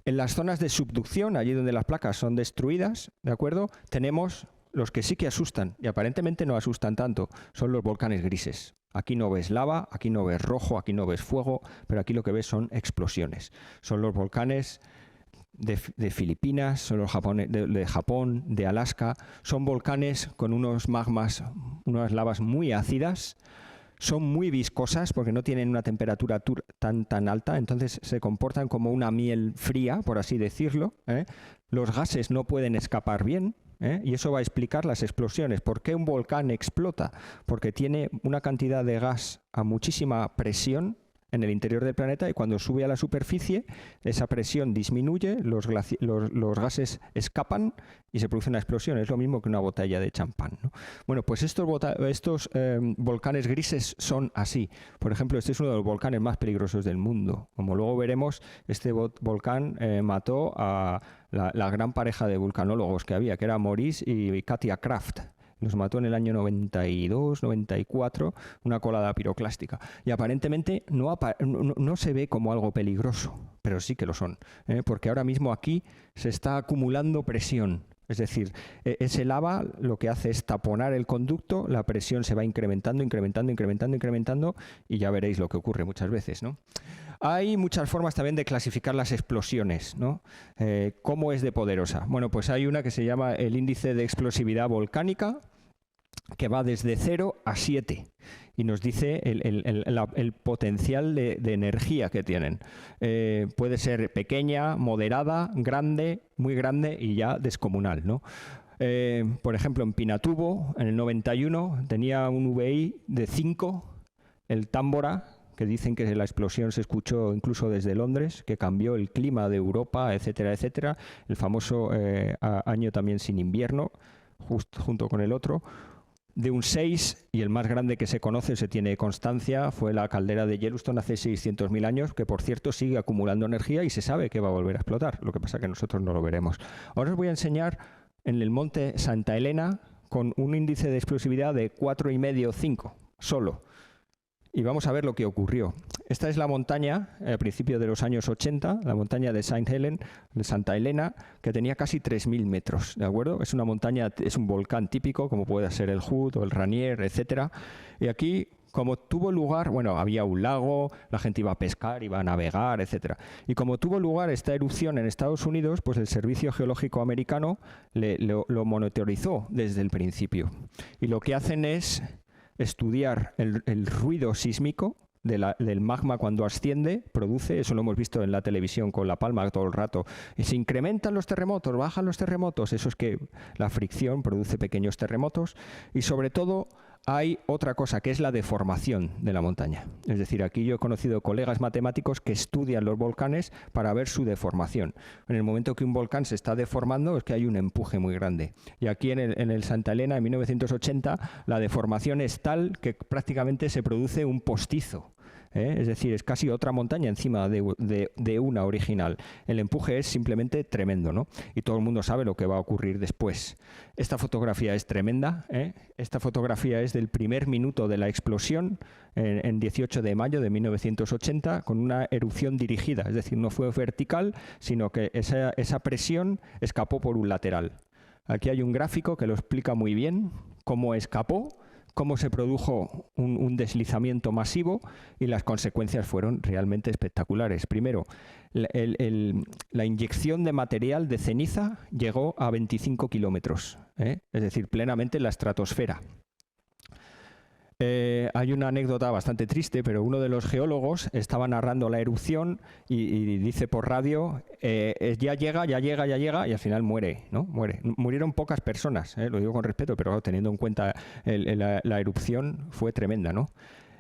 en las zonas de subducción, allí donde las placas son destruidas, ¿de acuerdo? Tenemos los que sí que asustan, y aparentemente no asustan tanto, son los volcanes grises. Aquí no ves lava, aquí no ves rojo, aquí no ves fuego, pero aquí lo que ves son explosiones. Son los volcanes de Filipinas, son los de Japón, de Alaska. Son volcanes con unos magmas, unas lavas muy ácidas. Son muy viscosas porque no tienen una temperatura tan alta, entonces se comportan como una miel fría, por así decirlo, ¿eh? Los gases no pueden escapar bien, ¿eh? Y eso va a explicar las explosiones. ¿Por qué un volcán explota? Porque tiene una cantidad de gas a muchísima presión en el interior del planeta, y cuando sube a la superficie esa presión disminuye, los gases escapan y se produce una explosión. Es lo mismo que una botella de champán, ¿no? Bueno, pues estos volcanes grises son así. Por ejemplo, este es uno de los volcanes más peligrosos del mundo. Como luego veremos, este volcán mató a la gran pareja de vulcanólogos que había, que era Maurice y Katia Kraft. Los mató en el año 92, 94, una colada piroclástica. Y aparentemente no se ve como algo peligroso, pero sí que lo son, ¿eh? Porque ahora mismo aquí se está acumulando presión. Es decir, ese lava lo que hace es taponar el conducto, la presión se va incrementando, y ya veréis lo que ocurre muchas veces, ¿no? Hay muchas formas también de clasificar las explosiones, ¿no? ¿Cómo es de poderosa? Bueno, pues hay una que se llama el índice de explosividad volcánica, que va desde 0 a 7 y nos dice el potencial de energía que tienen. Puede ser pequeña, moderada, grande, muy grande y ya descomunal, ¿no? Por ejemplo, en Pinatubo, en el 91, tenía un VI de 5, el Támbora, que dicen que la explosión se escuchó incluso desde Londres, que cambió el clima de Europa, etcétera, etcétera. El famoso año también sin invierno, junto con el otro. De un 6, y el más grande que se conoce, se tiene constancia, fue la caldera de Yellowstone hace 600.000 años, que por cierto sigue acumulando energía y se sabe que va a volver a explotar. Lo que pasa es que nosotros no lo veremos. Ahora os voy a enseñar en el monte Santa Elena con un índice de explosividad de 4,5, 5, solo. Y vamos a ver lo que ocurrió. Esta es la montaña, a principios de los años 80, la montaña de Santa Elena, que tenía casi 3.000 metros, ¿de acuerdo? Es una montaña, es un volcán típico, como puede ser el Hood o el Rainier, etcétera. Y aquí, como tuvo lugar, bueno, había un lago, la gente iba a pescar, iba a navegar, etcétera. Y como tuvo lugar esta erupción en Estados Unidos, pues el Servicio Geológico Americano lo monitorizó desde el principio. Y lo que hacen es estudiar el ruido sísmico del magma cuando asciende, produce, eso lo hemos visto en la televisión con La Palma todo el rato, y se incrementan los terremotos, bajan los terremotos, eso es que la fricción produce pequeños terremotos, y sobre todo hay otra cosa que es la deformación de la montaña. Es decir, aquí yo he conocido colegas matemáticos que estudian los volcanes para ver su deformación. En el momento que un volcán se está deformando es que hay un empuje muy grande. Y aquí en el Santa Elena, en 1980, la deformación es tal que prácticamente se produce un postizo. Es decir, es casi otra montaña encima de una original. El empuje es simplemente tremendo, ¿no? Y todo el mundo sabe lo que va a ocurrir después. Esta fotografía es tremenda, ¿eh? Esta fotografía es del primer minuto de la explosión, en 18 de mayo de 1980, con una erupción dirigida. Es decir, no fue vertical, sino que esa presión escapó por un lateral. Aquí hay un gráfico que lo explica muy bien, cómo escapó, cómo se produjo un deslizamiento masivo, y las consecuencias fueron realmente espectaculares. Primero, la inyección de material de ceniza llegó a 25 kilómetros, es decir, plenamente en la estratosfera. Hay una anécdota bastante triste, pero uno de los geólogos estaba narrando la erupción y dice por radio, ya llega, y al final muere, ¿no? Murieron pocas personas, lo digo con respeto, pero teniendo en cuenta la erupción fue tremenda, ¿no?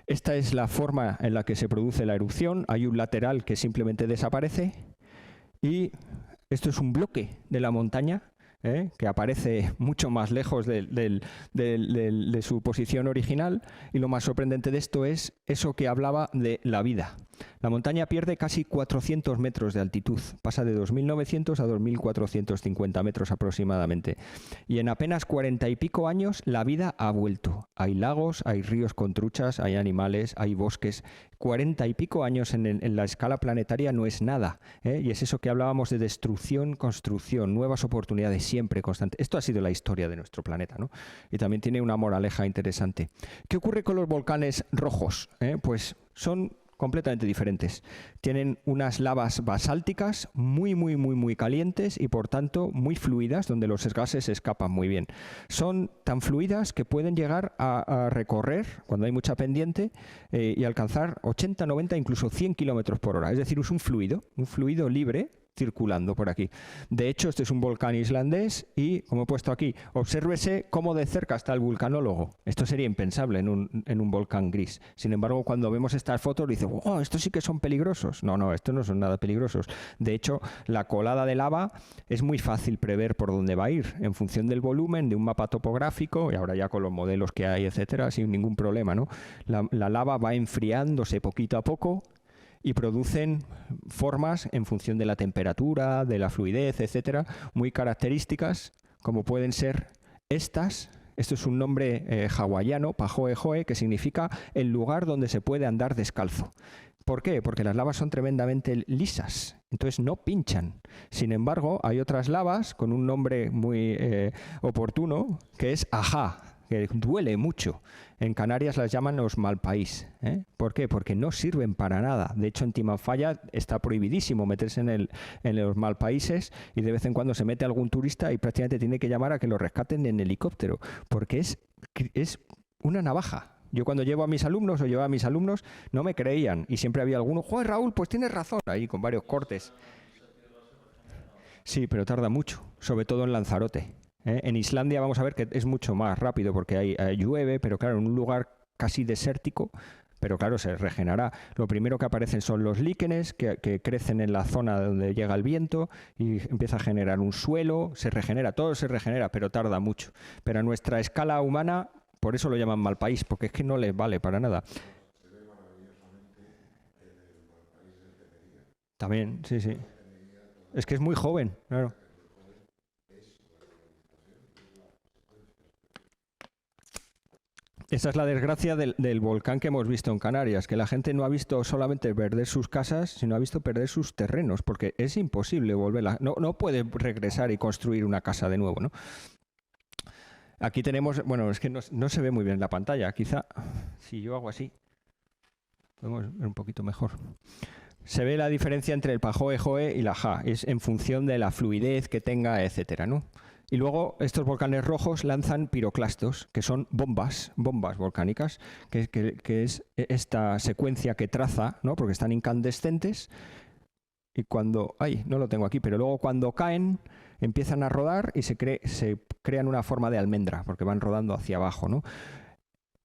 Esta es la forma en la que se produce la erupción. Hay un lateral que simplemente desaparece, y esto es un bloque de la montaña, que aparece mucho más lejos de su posición original, y lo más sorprendente de esto es eso que hablaba de la vida. La montaña pierde casi 400 metros de altitud, pasa de 2.900 a 2.450 metros aproximadamente, y en apenas 40 y pico años la vida ha vuelto. Hay lagos, hay ríos con truchas, hay animales, hay bosques. 40 y pico años en la escala planetaria no es nada, y es eso que hablábamos de destrucción, construcción, nuevas oportunidades siempre constantes. Esto ha sido la historia de nuestro planeta, ¿no? Y también tiene una moraleja interesante. ¿Qué ocurre con los volcanes rojos? Pues son completamente diferentes. Tienen unas lavas basálticas muy calientes y por tanto muy fluidas, donde los gases escapan muy bien. Son tan fluidas que pueden llegar a recorrer, cuando hay mucha pendiente, y alcanzar 80, 90, incluso 100 kilómetros por hora. Es decir, es un fluido libre circulando por aquí. De hecho, este es un volcán islandés y, como he puesto aquí, obsérvese cómo de cerca está el vulcanólogo. Esto sería impensable en un volcán gris. Sin embargo, cuando vemos estas fotos, dice, ¡oh, estos sí que son peligrosos! No, estos no son nada peligrosos. De hecho, la colada de lava es muy fácil prever por dónde va a ir, en función del volumen, de un mapa topográfico, y ahora ya con los modelos que hay, etcétera, sin ningún problema, ¿no? La lava va enfriándose poquito a poco, y producen formas en función de la temperatura, de la fluidez, etcétera, muy características, como pueden ser estas. Esto es un nombre hawaiano, Pahoehoe, que significa el lugar donde se puede andar descalzo. ¿Por qué? Porque las lavas son tremendamente lisas, entonces no pinchan. Sin embargo, hay otras lavas con un nombre muy oportuno, que es Ajá, que duele mucho. En Canarias las llaman los malpaís. ¿Por qué? Porque no sirven para nada. De hecho, en Timanfaya está prohibidísimo meterse en los malpaíses, y de vez en cuando se mete algún turista y prácticamente tiene que llamar a que lo rescaten en helicóptero, porque es una navaja. Yo cuando llevaba a mis alumnos no me creían, y siempre había alguno, ¡joder, Raúl, pues tienes razón! Ahí con varios cortes. Sí, pero tarda mucho, sobre todo en Lanzarote. En Islandia vamos a ver que es mucho más rápido porque ahí llueve, pero claro, en un lugar casi desértico, pero claro, se regenerará. Lo primero que aparecen son los líquenes que crecen en la zona donde llega el viento y empieza a generar un suelo, se regenera, todo se regenera, pero tarda mucho. Pero a nuestra escala humana, por eso lo llaman malpaís, porque es que no les vale para nada. También, sí. Es que es muy joven, claro. Esa es la desgracia del volcán que hemos visto en Canarias, que la gente no ha visto solamente perder sus casas, sino ha visto perder sus terrenos, porque es imposible volverla. No puede regresar y construir una casa de nuevo, ¿no? Aquí tenemos, bueno, es que no se ve muy bien en la pantalla. Quizá, si yo hago así, podemos ver un poquito mejor. Se ve la diferencia entre el Pahoehoe y la Ja, es en función de la fluidez que tenga, etcétera, ¿no? Y luego estos volcanes rojos lanzan piroclastos, que son bombas volcánicas, que es esta secuencia que traza, ¿no? Porque están incandescentes, y cuando... ¡Ay! No lo tengo aquí, pero luego cuando caen empiezan a rodar y se crean una forma de almendra, porque van rodando hacia abajo, ¿no?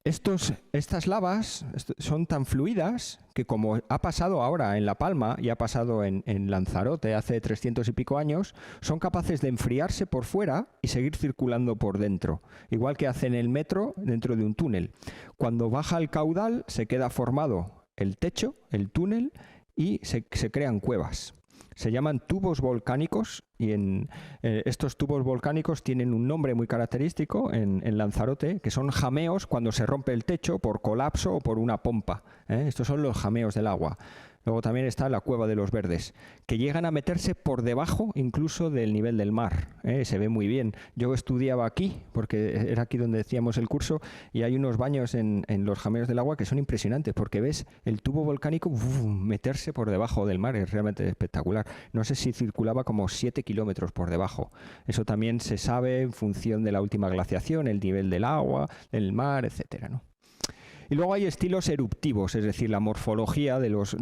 Estas lavas son tan fluidas que, como ha pasado ahora en La Palma y ha pasado en Lanzarote hace 300 y pico años, son capaces de enfriarse por fuera y seguir circulando por dentro, igual que hacen el metro dentro de un túnel. Cuando baja el caudal se queda formado el techo, el túnel, y se crean cuevas. Se llaman tubos volcánicos, y estos tubos volcánicos tienen un nombre muy característico en Lanzarote, que son jameos cuando se rompe el techo por colapso o por una pompa. Estos son los jameos del agua. Luego también está la Cueva de los Verdes, que llegan a meterse por debajo incluso del nivel del mar. Se ve muy bien. Yo estudiaba aquí, porque era aquí donde decíamos el curso, y hay unos baños en los jameos del agua que son impresionantes, porque ves el tubo volcánico meterse por debajo del mar. Es realmente espectacular. No sé si circulaba como 7 kilómetros por debajo. Eso también se sabe en función de la última glaciación, el nivel del agua, del mar, etcétera, ¿no? Y luego hay estilos eruptivos, es decir, la morfología de los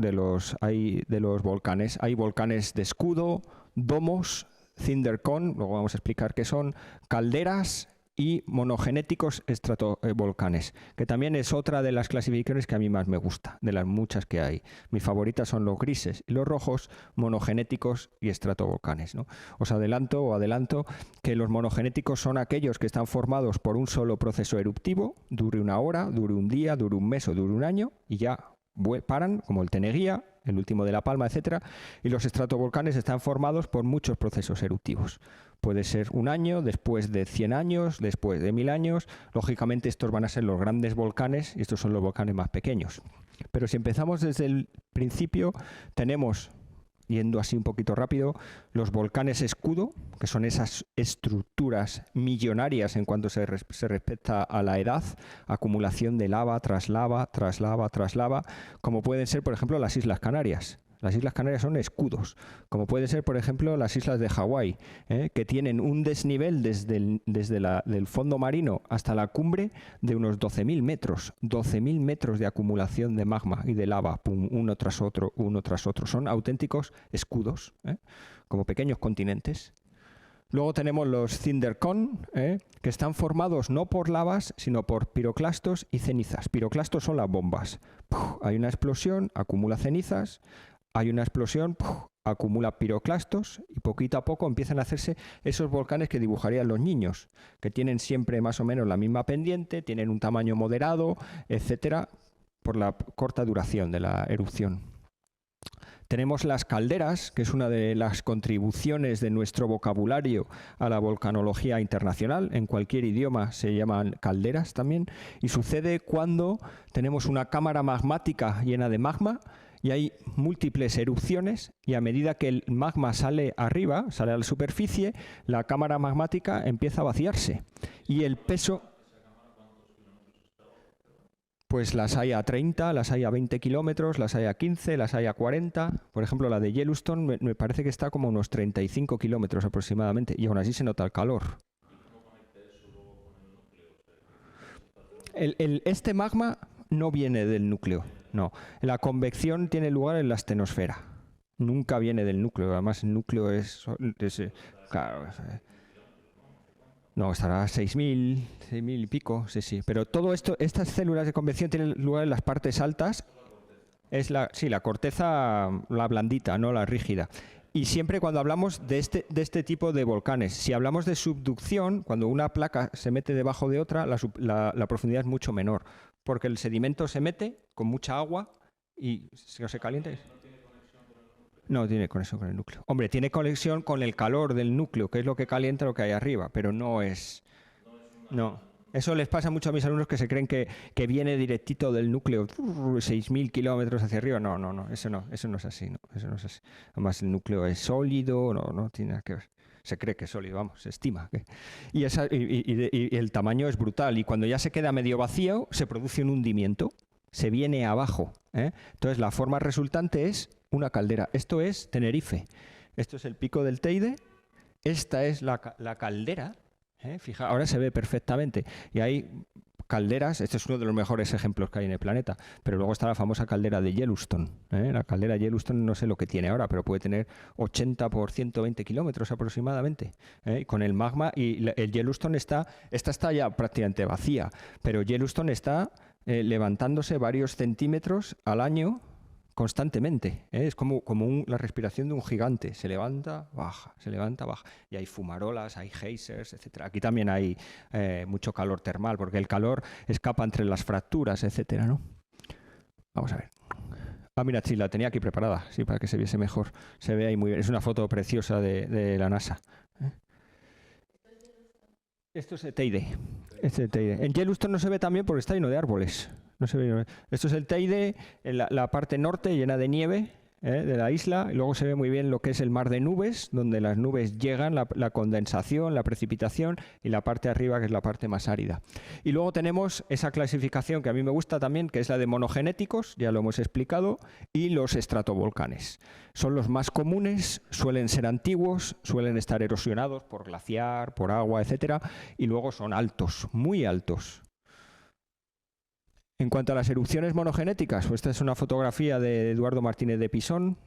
volcanes. Hay volcanes de escudo, domos, cinder cone, luego vamos a explicar qué son, calderas y monogenéticos estratovolcanes, que también es otra de las clasificaciones que a mí más me gusta, de las muchas que hay. Mis favoritas son los grises y los rojos, monogenéticos y estratovolcanes, ¿no? Os adelanto que los monogenéticos son aquellos que están formados por un solo proceso eruptivo, dure una hora, dure un día, dure un mes o dure un año, y ya paran, como el Teneguía, el último de La Palma, etcétera, y los estratovolcanes están formados por muchos procesos eruptivos. Puede ser un año, después de 100 años, después de 1000 años. Lógicamente estos van a ser los grandes volcanes y estos son los volcanes más pequeños. Pero si empezamos desde el principio, tenemos, yendo así un poquito rápido, los volcanes escudo, que son esas estructuras millonarias en cuanto se respecta a la edad, acumulación de lava tras lava, tras lava, tras lava, como pueden ser, por ejemplo, las Islas Canarias. Las Islas Canarias son escudos, como puede ser, por ejemplo, las islas de Hawái, que tienen un desnivel desde el fondo marino hasta la cumbre de unos 12.000 metros. 12.000 metros de acumulación de magma y de lava, pum, uno tras otro, uno tras otro. Son auténticos escudos, como pequeños continentes. Luego tenemos los cinder cone, que están formados no por lavas, sino por piroclastos y cenizas. Piroclastos son las bombas. Hay una explosión, acumula cenizas. Hay una explosión, acumula piroclastos, y poquito a poco empiezan a hacerse esos volcanes que dibujarían los niños, que tienen siempre más o menos la misma pendiente, tienen un tamaño moderado, etcétera, por la corta duración de la erupción. Tenemos las calderas, que es una de las contribuciones de nuestro vocabulario a la volcanología internacional. En cualquier idioma se llaman calderas también, y sucede cuando tenemos una cámara magmática llena de magma y hay múltiples erupciones, y a medida que el magma sale arriba, sale a la superficie, la cámara magmática empieza a vaciarse y el peso... Pues las hay a 30, las hay a 20 kilómetros, las hay a 15, las hay a 40. Por ejemplo, la de Yellowstone me parece que está como a unos 35 kilómetros aproximadamente, y aún así se nota el calor. Este magma no viene del núcleo, no. La convección tiene lugar en la astenosfera. Nunca viene del núcleo, además el núcleo es claro, no, estará a 6.000 y pico, sí. Pero todo esto, estas células de convección tienen lugar en las partes altas. Es la corteza, la blandita, no la rígida. Y siempre cuando hablamos de este tipo de volcanes, si hablamos de subducción, cuando una placa se mete debajo de otra, la profundidad es mucho menor, porque el sedimento se mete con mucha agua y se calienta. No tiene conexión con el núcleo. Hombre, tiene conexión con el calor del núcleo, que es lo que calienta lo que hay arriba, pero no es... No. Eso les pasa mucho a mis alumnos, que se creen que viene directito del núcleo, 6.000 kilómetros hacia arriba. No, eso no es así, no, eso no es así. Además, el núcleo es sólido, no tiene nada que ver. Se cree que es sólido, vamos, se estima. Y el tamaño es brutal, y cuando ya se queda medio vacío, se produce un hundimiento, se viene abajo. Entonces, la forma resultante es una caldera. Esto es Tenerife. Esto es el pico del Teide, Esta es la caldera. Fija, ahora se ve perfectamente. Y hay calderas, este es uno de los mejores ejemplos que hay en el planeta, pero luego está la famosa caldera de Yellowstone. La caldera de Yellowstone no sé lo que tiene ahora, pero puede tener 80 por 120 kilómetros aproximadamente. Con el magma, y el Yellowstone esta está ya prácticamente vacía, pero Yellowstone está levantándose varios centímetros al año constantemente. Es como la respiración de un gigante. Se levanta, baja, se levanta, baja. Y hay fumarolas, hay geysers, etcétera. Aquí también hay mucho calor termal, porque el calor escapa entre las fracturas, etcétera, ¿no? Vamos a ver. Ah, mira, sí, la tenía aquí preparada, sí, para que se viese mejor. Se ve ahí muy bien. Es una foto preciosa de la NASA. Esto es el Teide. En Yellowstone no se ve también porque está lleno de árboles. No se ve. Esto es el Teide, en la parte norte llena de nieve de la isla. Y luego se ve muy bien lo que es el mar de nubes, donde las nubes llegan, la condensación, la precipitación, y la parte de arriba, que es la parte más árida. Y luego tenemos esa clasificación que a mí me gusta también, que es la de monogenéticos, ya lo hemos explicado, y los estratovolcanes. Son los más comunes, suelen ser antiguos, suelen estar erosionados por glaciar, por agua, etcétera, y luego son altos, muy altos. En cuanto a las erupciones monogenéticas, pues esta es una fotografía de Eduardo Martínez de Pisón.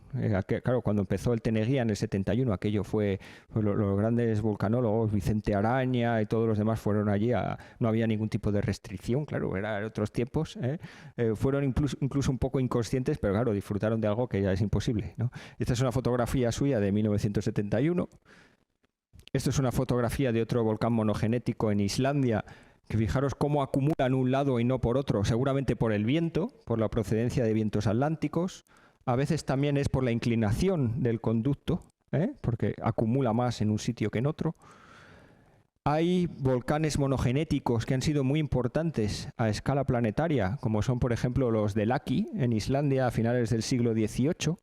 Claro, cuando empezó el Teneguía en el 71, aquello fue, los grandes volcanólogos, Vicente Araña y todos los demás fueron allí, no había ningún tipo de restricción, claro, eran otros tiempos. Fueron incluso un poco inconscientes, pero claro, disfrutaron de algo que ya es imposible, ¿no? Esta es una fotografía suya de 1971. Esto es una fotografía de otro volcán monogenético en Islandia, que fijaros cómo acumulan un lado y no por otro, seguramente por el viento, por la procedencia de vientos atlánticos. A veces también es por la inclinación del conducto, porque acumula más en un sitio que en otro. Hay volcanes monogenéticos que han sido muy importantes a escala planetaria, como son, por ejemplo, los de Laki, en Islandia, a finales del siglo XVIII.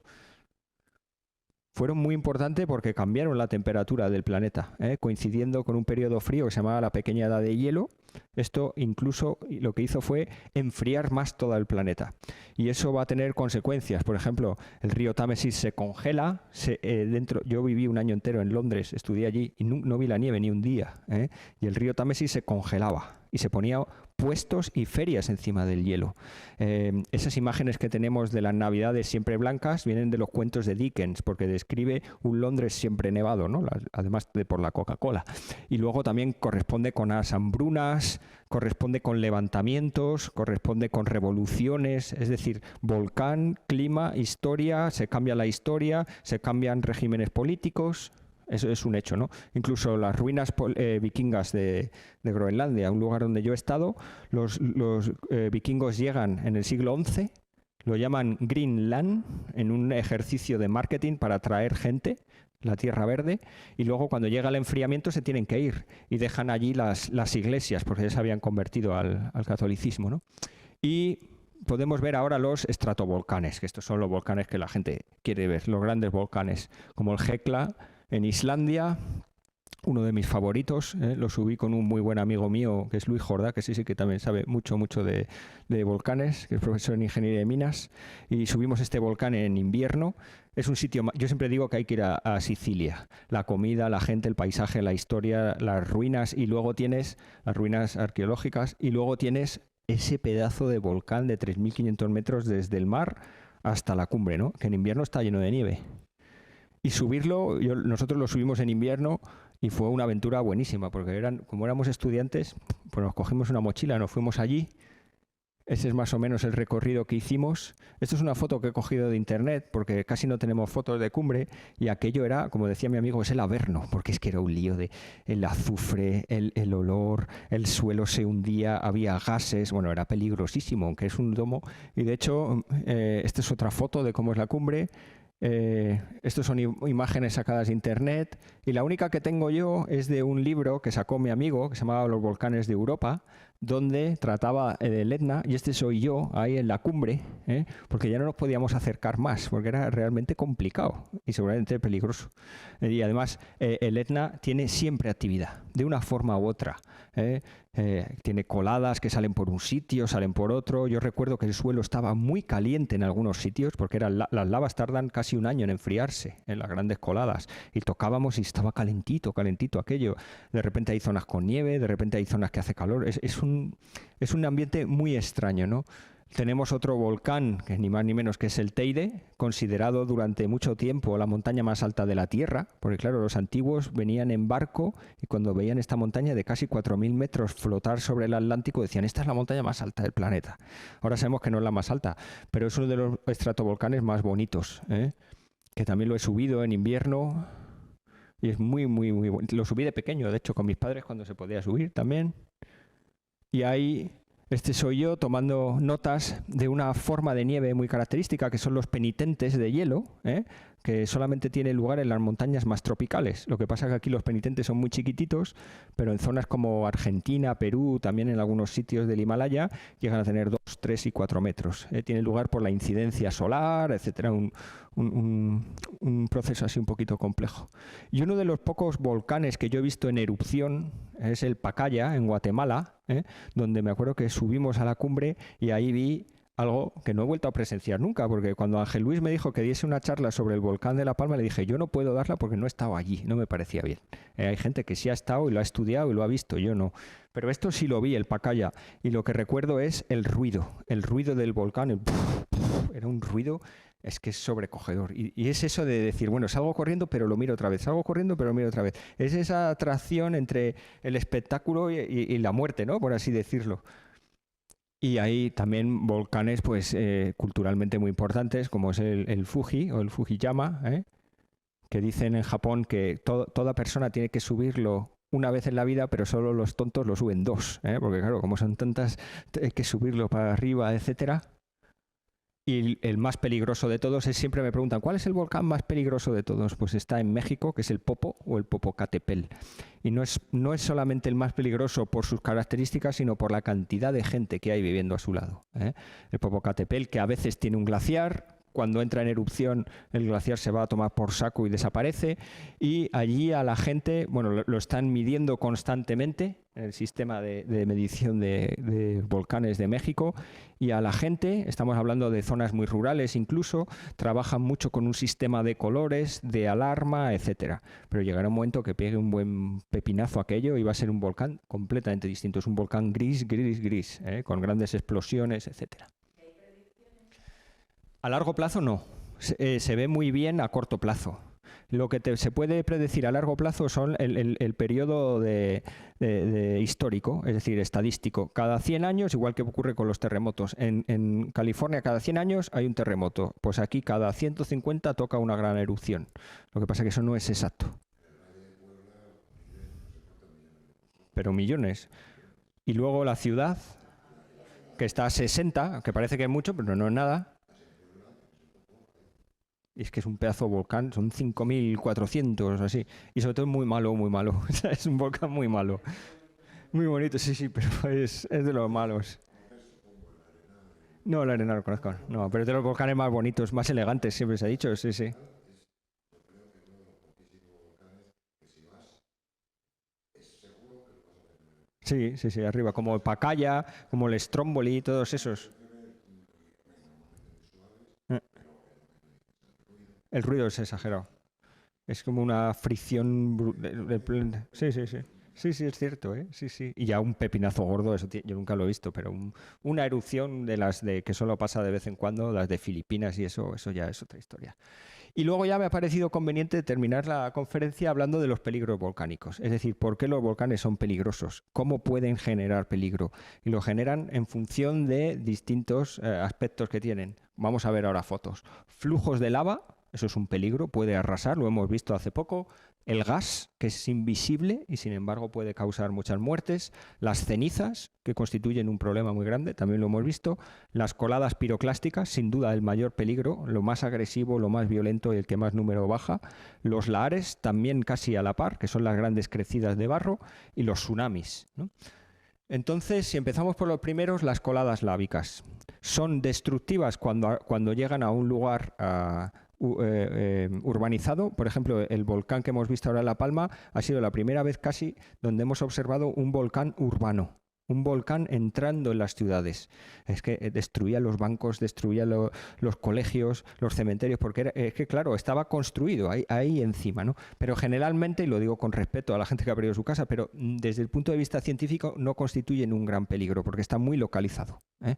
Fueron muy importantes porque cambiaron la temperatura del planeta, coincidiendo con un periodo frío que se llamaba la Pequeña Edad de Hielo. Esto incluso lo que hizo fue enfriar más todo el planeta. Y eso va a tener consecuencias. Por ejemplo, el río Támesis se congela. Yo viví un año entero en Londres, estudié allí y no vi la nieve ni un día. Y el río Támesis se congelaba y se ponía puestos y ferias encima del hielo. Esas imágenes que tenemos de las Navidades siempre blancas vienen de los cuentos de Dickens, porque describe un Londres siempre nevado, ¿no? Además de por la Coca-Cola. Y luego también corresponde con las hambrunas, corresponde con levantamientos, corresponde con revoluciones, es decir, volcán, clima, historia, se cambia la historia, se cambian regímenes políticos. Eso es un hecho, ¿no? Incluso las ruinas vikingas de Groenlandia, un lugar donde yo he estado, los vikingos llegan en el siglo XI, lo llaman Greenland, en un ejercicio de marketing para atraer gente, la tierra verde, y luego cuando llega el enfriamiento se tienen que ir y dejan allí las iglesias, porque ya se habían convertido al catolicismo, ¿no? Y podemos ver ahora los estratovolcanes, que estos son los volcanes que la gente quiere ver, los grandes volcanes, como el Hekla, en Islandia, uno de mis favoritos, lo subí con un muy buen amigo mío, que es Luis Jordá, que sí que también sabe mucho de volcanes, que es profesor en Ingeniería de Minas, y subimos este volcán en invierno. Es un sitio, yo siempre digo que hay que ir a Sicilia. La comida, la gente, el paisaje, la historia, las ruinas, y luego tienes las ruinas arqueológicas, y luego tienes ese pedazo de volcán de 3.500 metros desde el mar hasta la cumbre, ¿no? Que en invierno está lleno de nieve. Y subirlo, nosotros lo subimos en invierno y fue una aventura buenísima, porque como éramos estudiantes, pues nos cogimos una mochila, nos fuimos allí. Ese es más o menos el recorrido que hicimos. Esto es una foto que he cogido de internet, porque casi no tenemos fotos de cumbre, y aquello era, como decía mi amigo, es el Averno, porque es que era un lío de el azufre, el olor, el suelo se hundía, había gases, bueno, era peligrosísimo, aunque es un domo. Y de hecho, esta es otra foto de cómo es la cumbre. Estos son imágenes sacadas de internet, y la única que tengo yo es de un libro que sacó mi amigo que se llamaba Los volcanes de Europa, donde trataba del Etna, y este soy yo ahí en la cumbre, porque ya no nos podíamos acercar más porque era realmente complicado y seguramente peligroso. Y además el Etna tiene siempre actividad de una forma u otra. Tiene coladas que salen por un sitio, salen por otro. Yo recuerdo que el suelo estaba muy caliente en algunos sitios porque las lavas tardan casi un año en enfriarse en las grandes coladas. Y tocábamos y estaba calentito, calentito aquello. De repente hay zonas con nieve, de repente hay zonas que hace calor. Es un ambiente muy extraño, ¿no? Tenemos otro volcán, que es ni más ni menos que es el Teide, considerado durante mucho tiempo la montaña más alta de la Tierra, porque claro, los antiguos venían en barco y cuando veían esta montaña de casi 4.000 metros flotar sobre el Atlántico decían, esta es la montaña más alta del planeta. Ahora sabemos que no es la más alta, pero es uno de los estratovolcanes más bonitos, que también lo he subido en invierno y es muy, muy, muy bonito. Lo subí de pequeño, de hecho, con mis padres cuando se podía subir también. Y ahí... Este soy yo tomando notas de una forma de nieve muy característica que son los penitentes de hielo, que solamente tiene lugar en las montañas más tropicales. Lo que pasa es que aquí los penitentes son muy chiquititos, pero en zonas como Argentina, Perú, también en algunos sitios del Himalaya, llegan a tener 2, 3 y 4 metros. Tiene lugar por la incidencia solar, etcétera, un proceso así un poquito complejo. Y uno de los pocos volcanes que yo he visto en erupción es el Pacaya, en Guatemala, donde me acuerdo que subimos a la cumbre y ahí vi algo que no he vuelto a presenciar nunca, porque cuando Ángel Luis me dijo que diese una charla sobre el volcán de La Palma, le dije, yo no puedo darla porque no he estado allí, no me parecía bien. Hay gente que sí ha estado y lo ha estudiado y lo ha visto, yo no. Pero esto sí lo vi, el Pacaya, y lo que recuerdo es el ruido del volcán, era un ruido, es que es sobrecogedor. Y es eso de decir, bueno, salgo corriendo pero lo miro otra vez, salgo corriendo pero lo miro otra vez. Es esa atracción entre el espectáculo y la muerte, ¿no? Por así decirlo. Y hay también volcanes pues culturalmente muy importantes, como es el Fuji o el Fujiyama, que dicen en Japón que toda persona tiene que subirlo una vez en la vida, pero solo los tontos lo suben 2, porque claro, como son tantas, hay que subirlo para arriba, etcétera. Y el más peligroso de todos es, siempre me preguntan, ¿cuál es el volcán más peligroso de todos? Pues está en México, que es el Popo o el Popocatépetl. Y no es solamente el más peligroso por sus características, sino por la cantidad de gente que hay viviendo a su lado. El Popocatépetl, que a veces tiene un glaciar, cuando entra en erupción el glaciar se va a tomar por saco y desaparece, y allí a la gente, bueno, lo están midiendo constantemente en el sistema de medición de volcanes de México, y a la gente, estamos hablando de zonas muy rurales incluso, trabajan mucho con un sistema de colores, de alarma, etcétera. Pero llegará un momento que pegue un buen pepinazo aquello y va a ser un volcán completamente distinto. Es un volcán gris, con grandes explosiones, etcétera. A largo plazo no, se ve muy bien a corto plazo. Lo que se puede predecir a largo plazo son el periodo histórico, es decir, estadístico. Cada 100 años, igual que ocurre con los terremotos, en California cada 100 años hay un terremoto, pues aquí cada 150 toca una gran erupción. Lo que pasa es que eso no es exacto. Pero millones. Y luego la ciudad, que está a 60, que parece que es mucho, pero no es nada. Y es que es un pedazo de volcán, son 5.400 así. Y sobre todo muy malo, muy malo. Es un volcán muy malo. Muy bonito, sí, pero es de los malos. No, el Arenal lo conozco. No, pero es de los volcanes más bonitos, más elegantes, siempre se ha dicho, sí. Sí, arriba, como el Pacaya, como el Stromboli, todos esos. El ruido es exagerado. Es como una fricción... Sí, es cierto, Sí. Y ya un pepinazo gordo, eso yo nunca lo he visto, pero una erupción de las que solo pasa de vez en cuando, las de Filipinas y eso ya es otra historia. Y luego ya me ha parecido conveniente terminar la conferencia hablando de los peligros volcánicos. Es decir, ¿por qué los volcanes son peligrosos? ¿Cómo pueden generar peligro? Y lo generan en función de distintos aspectos que tienen. Vamos a ver ahora fotos. Flujos de lava. Eso es un peligro, puede arrasar, lo hemos visto hace poco. El gas, que es invisible y sin embargo puede causar muchas muertes. Las cenizas, que constituyen un problema muy grande, también lo hemos visto. Las coladas piroclásticas, sin duda el mayor peligro, lo más agresivo, lo más violento y el que más número baja. Los lahares, también casi a la par, que son las grandes crecidas de barro. Y los tsunamis, ¿no? Entonces, si empezamos por los primeros, las coladas lávicas. Son destructivas cuando llegan a un lugar urbanizado. Por ejemplo, el volcán que hemos visto ahora en La Palma ha sido la primera vez casi donde hemos observado un volcán urbano. un volcán entrando en las ciudades. Es que destruía los bancos, destruía los colegios, los cementerios, porque es que claro, estaba construido ahí encima, ¿no? Pero generalmente, y lo digo con respeto a la gente que ha perdido su casa, pero desde el punto de vista científico no constituyen un gran peligro, porque está muy localizado, ¿eh?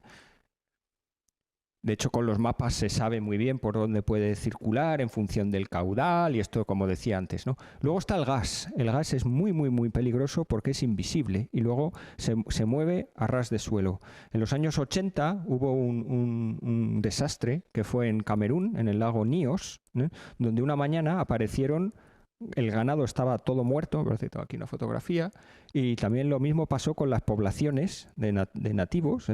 De hecho, con los mapas se sabe muy bien por dónde puede circular en función del caudal y esto, como decía antes, ¿no? Luego está el gas. El gas es muy, muy, muy peligroso porque es invisible y luego se mueve a ras de suelo. En los años 80 hubo un desastre que fue en Camerún, en el lago Níos, ¿eh? Donde una mañana aparecieron... El ganado estaba todo muerto, parece aquí una fotografía, y también lo mismo pasó con las poblaciones de nativos,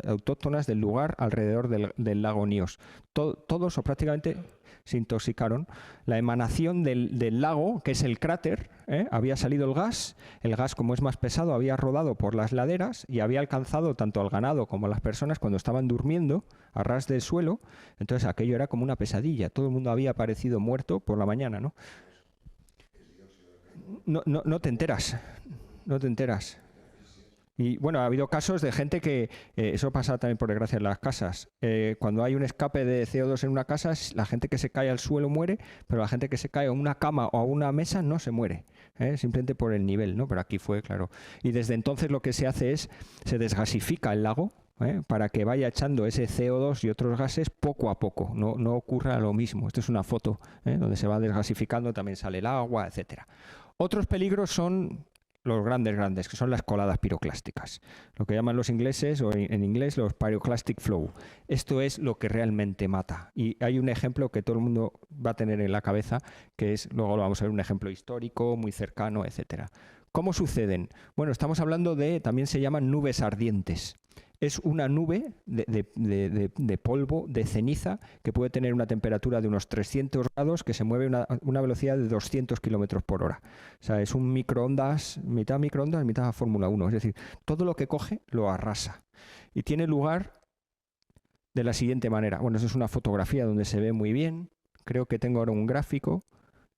autóctonas del lugar alrededor del lago Níos. Todos o prácticamente se intoxicaron. La emanación del lago, que es el cráter, había salido el gas, como es más pesado, había rodado por las laderas y había alcanzado tanto al ganado como a las personas cuando estaban durmiendo a ras del suelo. Entonces aquello era como una pesadilla, todo el mundo había aparecido muerto por la mañana, ¿no? No te enteras, no te enteras. Y bueno, ha habido casos de gente que, eso pasa también por desgracia en las casas, cuando hay un escape de CO2 en una casa, la gente que se cae al suelo muere, pero la gente que se cae a una cama o a una mesa no se muere, simplemente por el nivel, ¿no? Pero aquí fue, claro. Y desde entonces lo que se hace es, se desgasifica el lago, para que vaya echando ese CO2 y otros gases poco a poco, no ocurra lo mismo. Esto es una foto donde se va desgasificando, también sale el agua, etcétera. Otros peligros son los grandes, que son las coladas piroclásticas, lo que llaman los ingleses, o en inglés, los pyroclastic flow. Esto es lo que realmente mata. Y hay un ejemplo que todo el mundo va a tener en la cabeza, que es, luego lo vamos a ver, un ejemplo histórico, muy cercano, etcétera. ¿Cómo suceden? Bueno, estamos hablando también se llaman nubes ardientes. Es una nube de polvo, de ceniza, que puede tener una temperatura de unos 300 grados, que se mueve a una velocidad de 200 kilómetros por hora. O sea, es un microondas, mitad Fórmula 1. Es decir, todo lo que coge lo arrasa. Y tiene lugar de la siguiente manera. Bueno, eso es una fotografía donde se ve muy bien. Creo que tengo ahora un gráfico.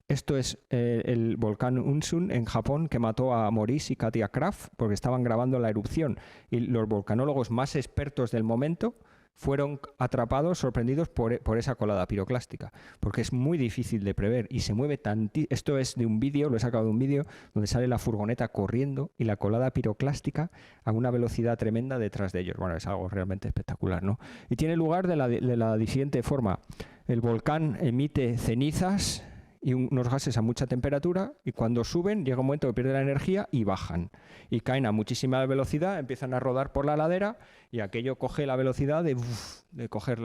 Esto es el volcán Unsun en Japón, que mató a Maurice y Katia Kraft porque estaban grabando la erupción, y los volcanólogos más expertos del momento fueron atrapados, sorprendidos por esa colada piroclástica, porque es muy difícil de prever y se mueve tantísimo. Esto es de un vídeo, lo he sacado de un vídeo donde sale la furgoneta corriendo y la colada piroclástica a una velocidad tremenda detrás de ellos. Bueno, es algo realmente espectacular, ¿no? Y tiene lugar de la siguiente forma. El volcán emite cenizas y unos gases a mucha temperatura, y cuando suben llega un momento que pierden la energía y bajan y caen a muchísima velocidad, empiezan a rodar por la ladera y aquello coge la velocidad de coger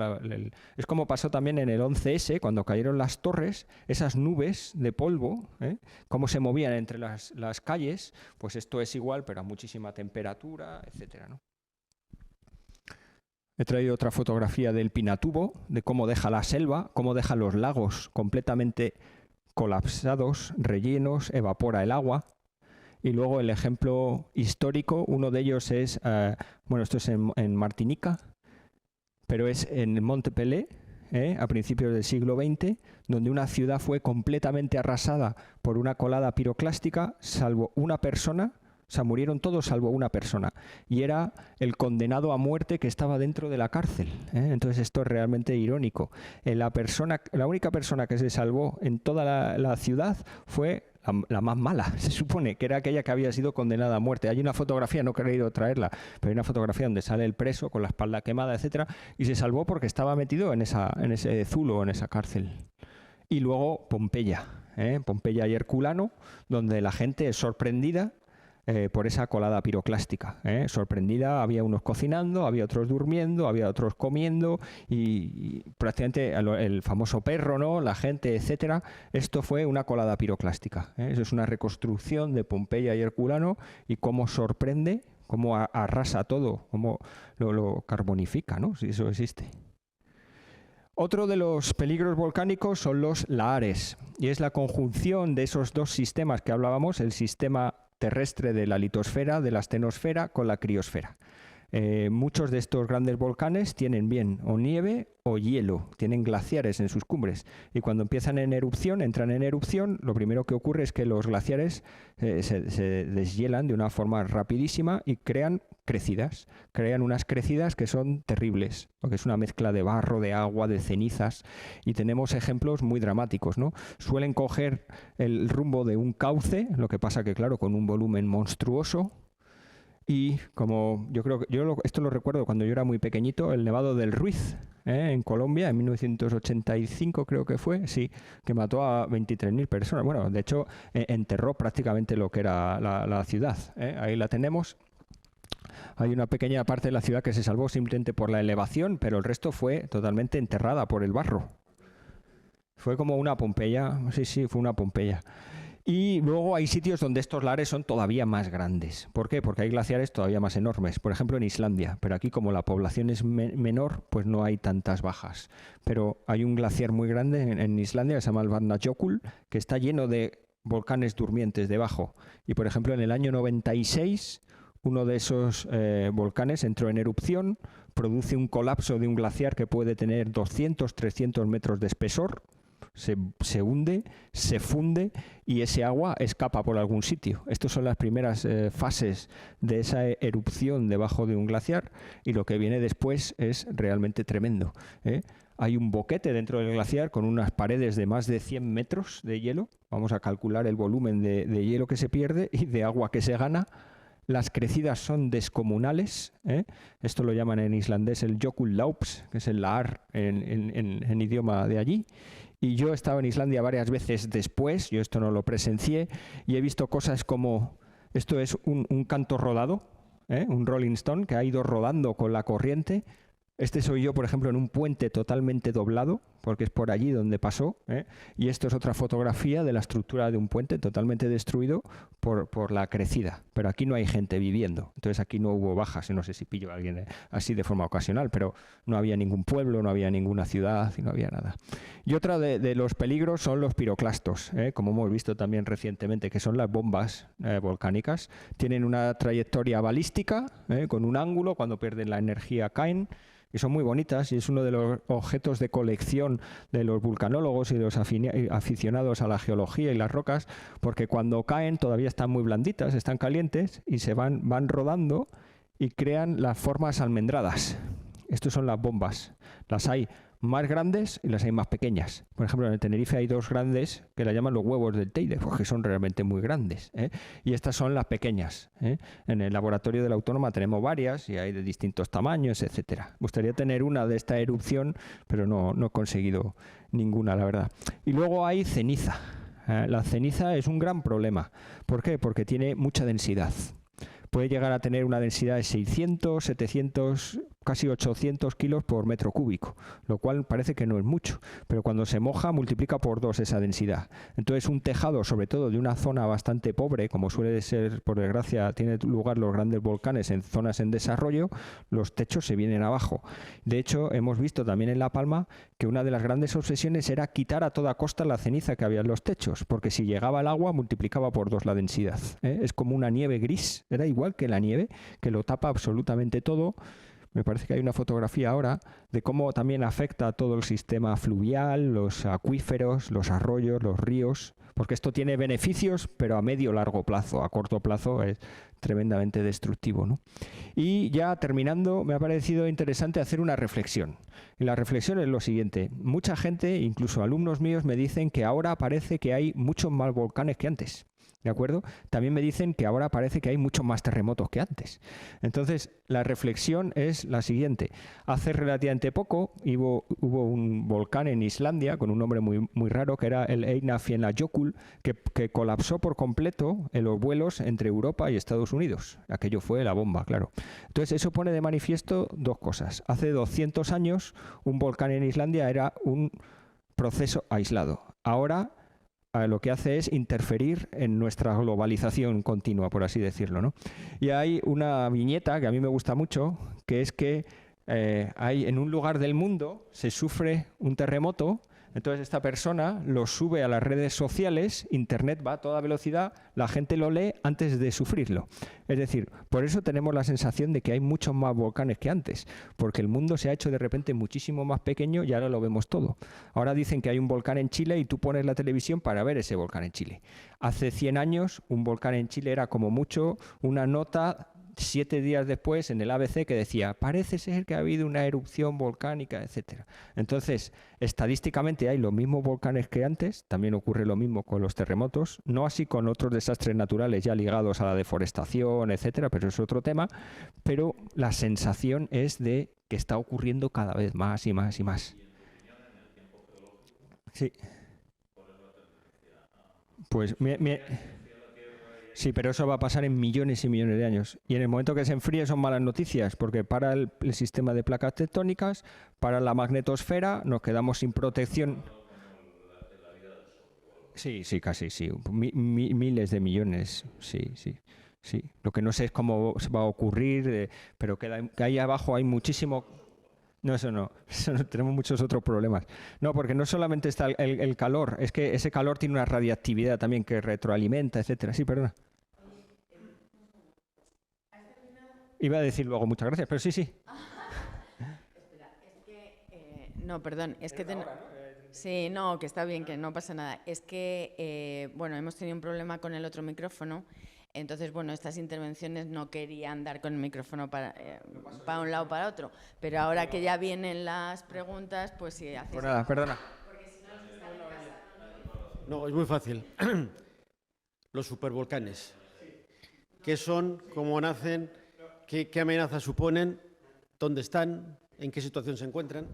es como pasó también en el 11S cuando cayeron las torres, esas nubes de polvo, cómo se movían entre las calles. Pues esto es igual, pero a muchísima temperatura, etcétera, ¿no? He traído otra fotografía del Pinatubo, de cómo deja la selva, cómo deja los lagos completamente colapsados, rellenos, evapora el agua. Y luego el ejemplo histórico, uno de ellos es, esto es en Martinica, pero es en Montpellier, a principios del siglo XX, donde una ciudad fue completamente arrasada por una colada piroclástica, salvo una persona. O sea, murieron todos salvo una persona, y era el condenado a muerte que estaba dentro de la cárcel, Entonces esto es realmente irónico. La única persona que se salvó en toda la ciudad fue la más mala, se supone, que era aquella que había sido condenada a muerte. Hay una fotografía, no he querido traerla, pero hay una fotografía donde sale el preso con la espalda quemada, etcétera, y se salvó porque estaba metido en ese zulo, en esa cárcel. Y luego Pompeya, Pompeya y Herculano, donde la gente es sorprendida por esa colada piroclástica. Sorprendida, había unos cocinando, había otros durmiendo, había otros comiendo, y prácticamente el famoso perro, ¿no? La gente, etcétera. Esto fue una colada piroclástica. Eso es una reconstrucción de Pompeya y Herculano, y cómo sorprende, cómo arrasa todo, cómo lo carbonifica, ¿no? Si eso existe. Otro de los peligros volcánicos son los lahares, y es la conjunción de esos dos sistemas que hablábamos, el sistema terrestre de la litosfera, de la astenosfera, con la criosfera. Muchos de estos grandes volcanes tienen bien o nieve o hielo, tienen glaciares en sus cumbres. Y cuando empiezan en erupción, entran en erupción, lo primero que ocurre es que los glaciares se deshielan de una forma rapidísima y crean crecidas. Crean unas crecidas que son terribles, porque es una mezcla de barro, de agua, de cenizas, y tenemos ejemplos muy dramáticos, ¿no? Suelen coger el rumbo de un cauce, lo que pasa que, claro, con un volumen monstruoso. Y como esto lo recuerdo cuando yo era muy pequeñito, el Nevado del Ruiz, en Colombia, en 1985 creo que fue, sí, que mató a 23.000 personas. Bueno, de hecho, enterró prácticamente lo que era la ciudad. Ahí la tenemos. Hay una pequeña parte de la ciudad que se salvó simplemente por la elevación, pero el resto fue totalmente enterrada por el barro. Fue como una Pompeya, sí, fue una Pompeya. Y luego hay sitios donde estos lares son todavía más grandes. ¿Por qué? Porque hay glaciares todavía más enormes. Por ejemplo, en Islandia. Pero aquí, como la población es menor, pues no hay tantas bajas. Pero hay un glaciar muy grande en Islandia que se llama el Vatnajökull, que está lleno de volcanes durmientes debajo. Y, por ejemplo, en el año 96, uno de esos volcanes entró en erupción, produce un colapso de un glaciar que puede tener 200, 300 metros de espesor. Se hunde, se funde y ese agua escapa por algún sitio. Estas son las primeras fases de esa erupción debajo de un glaciar, y lo que viene después es realmente tremendo. Hay un boquete dentro del glaciar con unas paredes de más de 100 metros de hielo. Vamos a calcular el volumen de hielo que se pierde y de agua que se gana. Las crecidas son descomunales. Esto lo llaman en islandés el Jökullaups, que es el laar en idioma de allí. Y yo he estado en Islandia varias veces después, yo esto no lo presencié, y he visto cosas como, esto es un canto rodado, un Rolling Stone que ha ido rodando con la corriente. Este soy yo, por ejemplo, en un puente totalmente doblado, porque es por allí donde pasó, y esto es otra fotografía de la estructura de un puente totalmente destruido por la crecida. Pero aquí no hay gente viviendo, entonces aquí no hubo bajas, no sé si pillo a alguien así de forma ocasional, pero no había ningún pueblo, no había ninguna ciudad y no había nada. Y otra de los peligros son los piroclastos, como hemos visto también recientemente, que son las bombas volcánicas. Tienen una trayectoria balística, con un ángulo, cuando pierden la energía caen, y son muy bonitas, y es uno de los objetos de colección de los vulcanólogos y de los aficionados a la geología y las rocas, porque cuando caen todavía están muy blanditas, están calientes y se van rodando y crean las formas almendradas. Estas son las bombas. Las hay más grandes y las hay más pequeñas. Por ejemplo, en el Tenerife hay dos grandes que la llaman los huevos del Teide, porque son realmente muy grandes. Y estas son las pequeñas. En el laboratorio de la Autónoma tenemos varias y hay de distintos tamaños, etcétera. Me gustaría tener una de esta erupción, pero no he conseguido ninguna, la verdad. Y luego hay ceniza. La ceniza es un gran problema. ¿Por qué? Porque tiene mucha densidad. Puede llegar a tener una densidad de 600, 700, casi 800 kilos por metro cúbico, lo cual parece que no es mucho, pero cuando se moja multiplica por 2 esa densidad. Entonces un tejado, sobre todo de una zona bastante pobre, como suele ser, por desgracia, tiene lugar los grandes volcanes en zonas en desarrollo, los techos se vienen abajo. De hecho, hemos visto también en La Palma que una de las grandes obsesiones era quitar a toda costa la ceniza que había en los techos, porque si llegaba el agua multiplicaba por 2 la densidad. Es como una nieve gris, era igual que la nieve, que lo tapa absolutamente todo. Me parece que hay una fotografía ahora de cómo también afecta a todo el sistema fluvial, los acuíferos, los arroyos, los ríos, porque esto tiene beneficios, pero a medio largo plazo, a corto plazo es tremendamente destructivo, ¿no? Y ya terminando, me ha parecido interesante hacer una reflexión. Y la reflexión es lo siguiente. Mucha gente, incluso alumnos míos, me dicen que ahora parece que hay muchos más volcanes que antes. ¿De acuerdo? También me dicen que ahora parece que hay muchos más terremotos que antes. Entonces, la reflexión es la siguiente. Hace relativamente poco hubo un volcán en Islandia con un nombre muy, muy raro, que era el Eyjafjallajökull, que colapsó por completo en los vuelos entre Europa y Estados Unidos. Aquello fue la bomba, claro. Entonces, eso pone de manifiesto dos cosas. Hace 200 años, un volcán en Islandia era un proceso aislado. Ahora lo que hace es interferir en nuestra globalización continua, por así decirlo, ¿no? Y hay una viñeta que a mí me gusta mucho, que es que hay en un lugar del mundo se sufre un terremoto, Entonces esta persona lo sube a las redes sociales, internet va a toda velocidad, la gente lo lee antes de sufrirlo. Es decir, por eso tenemos la sensación de que hay muchos más volcanes que antes, porque el mundo se ha hecho de repente muchísimo más pequeño y ahora lo vemos todo. Ahora dicen que hay un volcán en Chile y tú pones la televisión para ver ese volcán en Chile. Hace 100 años un volcán en Chile era como mucho una nota 7 días después en el ABC que decía parece ser que ha habido una erupción volcánica, etcétera. Entonces, estadísticamente hay los mismos volcanes que antes, también ocurre lo mismo con los terremotos, no así con otros desastres naturales ya ligados a la deforestación, etcétera, pero es otro tema, pero la sensación es de que está ocurriendo cada vez más y más y más. Sí. Pues sí, pero eso va a pasar en millones y millones de años. Y en el momento que se enfríe son malas noticias, porque para el sistema de placas tectónicas, para la magnetosfera, nos quedamos sin protección. Sí, sí, casi, sí. Miles de millones, sí, sí. Sí. Lo que no sé es cómo va a ocurrir, pero que ahí abajo hay muchísimo... No, eso no, tenemos muchos otros problemas. No, porque no solamente está el calor, es que ese calor tiene una radiactividad también que retroalimenta, etcétera. Sí, perdona. Iba a decir luego muchas gracias, pero sí, sí. Espera, es que... no, perdón, es que... Sí, no, que está bien, que no pasa nada. Es que, bueno, hemos tenido un problema con el otro micrófono. Entonces, bueno, estas intervenciones no querían dar con el micrófono para un lado o para otro. Pero ahora que ya vienen las preguntas, pues sí. Pues nada, perdona. No, es muy fácil. Los supervolcanes. ¿Qué son? ¿Cómo nacen? ¿Qué amenazas suponen? ¿Dónde están? ¿En qué situación se encuentran?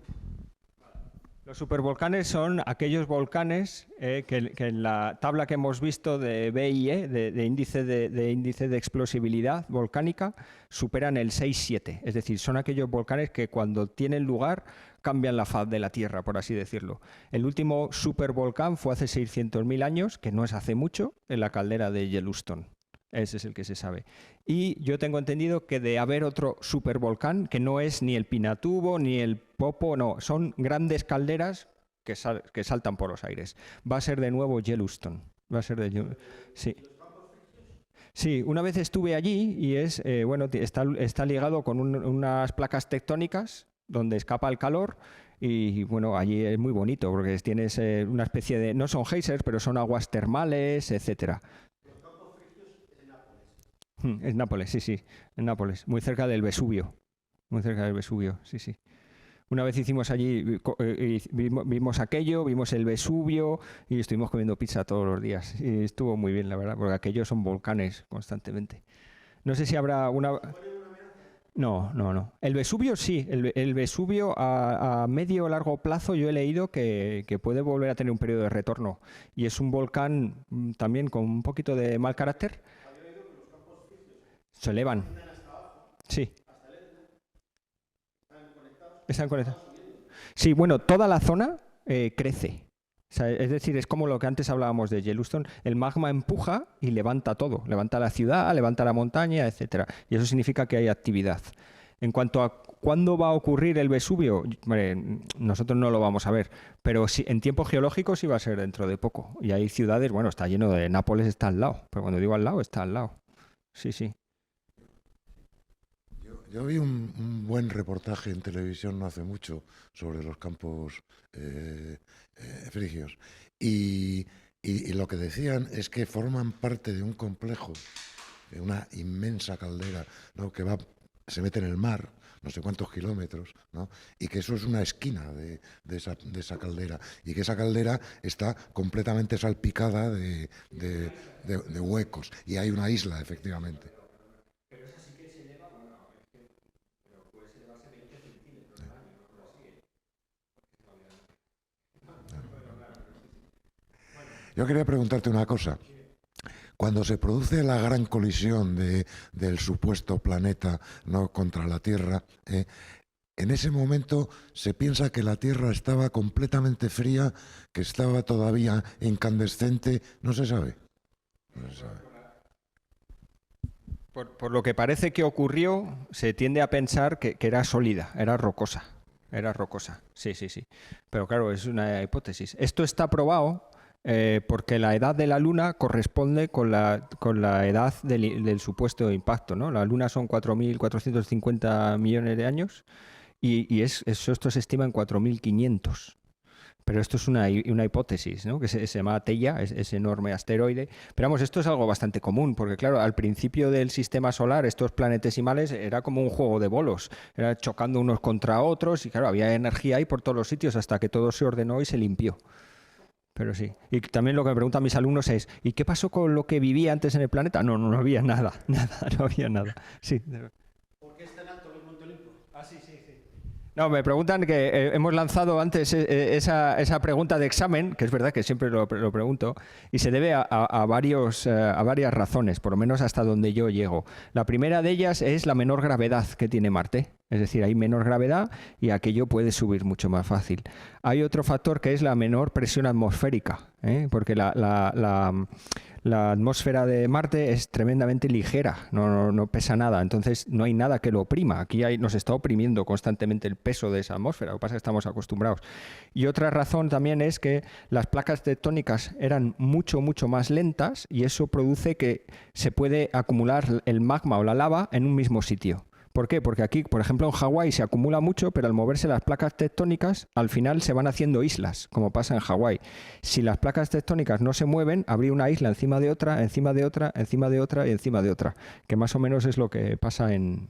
Los supervolcanes son aquellos volcanes que en la tabla que hemos visto de BIE, de índice de explosibilidad volcánica, superan el 6-7. Es decir, son aquellos volcanes que cuando tienen lugar cambian la faz de la Tierra, por así decirlo. El último supervolcán fue hace 600.000 años, que no es hace mucho, en la caldera de Yellowstone. Ese es el que se sabe. Y yo tengo entendido que de haber otro supervolcán, que no es ni el Pinatubo ni el Popo, no, son grandes calderas que saltan por los aires. Va a ser de nuevo Yellowstone. Va a ser de... Sí. Sí, una vez estuve allí y bueno, está ligado con unas placas tectónicas donde escapa el calor y bueno, allí es muy bonito porque tienes una especie de... No son geysers, pero son aguas termales, etcétera. Es Nápoles, sí, sí, en Nápoles, muy cerca del Vesubio, sí, sí. Una vez hicimos allí, vimos aquello, vimos el Vesubio y estuvimos comiendo pizza todos los días. Y estuvo muy bien, la verdad, porque aquellos son volcanes constantemente. No sé si habrá una... No, no, no. El Vesubio sí, el Vesubio a medio o largo plazo yo he leído que puede volver a tener un periodo de retorno. Y es un volcán también con un poquito de mal carácter. Se elevan. Sí. Están conectados. Sí, bueno, toda la zona crece. O sea, es decir, es como lo que antes hablábamos de Yellowstone. El magma empuja y levanta todo. Levanta la ciudad, levanta la montaña, etcétera. Y eso significa que hay actividad. En cuanto a cuándo va a ocurrir el Vesubio, nosotros no lo vamos a ver. Pero sí, en tiempo geológico sí va a ser dentro de poco. Y hay ciudades, bueno, está lleno de... Nápoles está al lado. Pero cuando digo al lado, está al lado. Sí, sí. Yo vi un buen reportaje en televisión no hace mucho sobre los campos frigios y lo que decían es que forman parte de un complejo, de una inmensa caldera, ¿no? Que se mete en el mar, no sé cuántos kilómetros, ¿no? Y que eso es una esquina de esa caldera y que esa caldera está completamente salpicada de huecos y hay una isla, efectivamente. Yo quería preguntarte una cosa. Cuando se produce la gran colisión del supuesto planeta, ¿no?, contra la Tierra, en ese momento se piensa que la Tierra estaba completamente fría, que estaba todavía incandescente. No se sabe. No se sabe. Por lo que parece que ocurrió, se tiende a pensar que era sólida, era rocosa. era rocosa. Sí, sí, sí. Pero claro, es una hipótesis. Esto está probado porque la edad de la Luna corresponde con la edad del supuesto impacto, ¿no? La Luna son 4.450 millones de años y esto se estima en 4.500. Pero esto es una hipótesis, ¿no? Que se llama Teia, ese enorme asteroide. Pero vamos, esto es algo bastante común, porque claro, al principio del sistema solar, estos planetesimales era como un juego de bolos, era chocando unos contra otros y claro, había energía ahí por todos los sitios hasta que todo se ordenó y se limpió. Pero sí. Y también lo que me preguntan mis alumnos es, ¿y qué pasó con lo que vivía antes en el planeta? No había nada, no había nada. Sí. ¿Por qué es tan alto el Monte Olimpo? Ah, sí. No, me preguntan que hemos lanzado antes esa pregunta de examen, que es verdad que siempre lo pregunto, y se debe a varias razones, por lo menos hasta donde yo llego. La primera de ellas es la menor gravedad que tiene Marte. Es decir, hay menor gravedad y aquello puede subir mucho más fácil. Hay otro factor que es la menor presión atmosférica, porque la atmósfera de Marte es tremendamente ligera, no pesa nada, entonces no hay nada que lo oprima. Aquí nos está oprimiendo constantemente el peso de esa atmósfera, lo que pasa es que estamos acostumbrados. Y otra razón también es que las placas tectónicas eran mucho más lentas y eso produce que se puede acumular el magma o la lava en un mismo sitio. ¿Por qué? Porque aquí, por ejemplo, en Hawái se acumula mucho, pero al moverse las placas tectónicas, al final se van haciendo islas, como pasa en Hawái. Si las placas tectónicas no se mueven, habría una isla encima de otra, encima de otra, encima de otra y encima de otra, que más o menos es lo que pasó en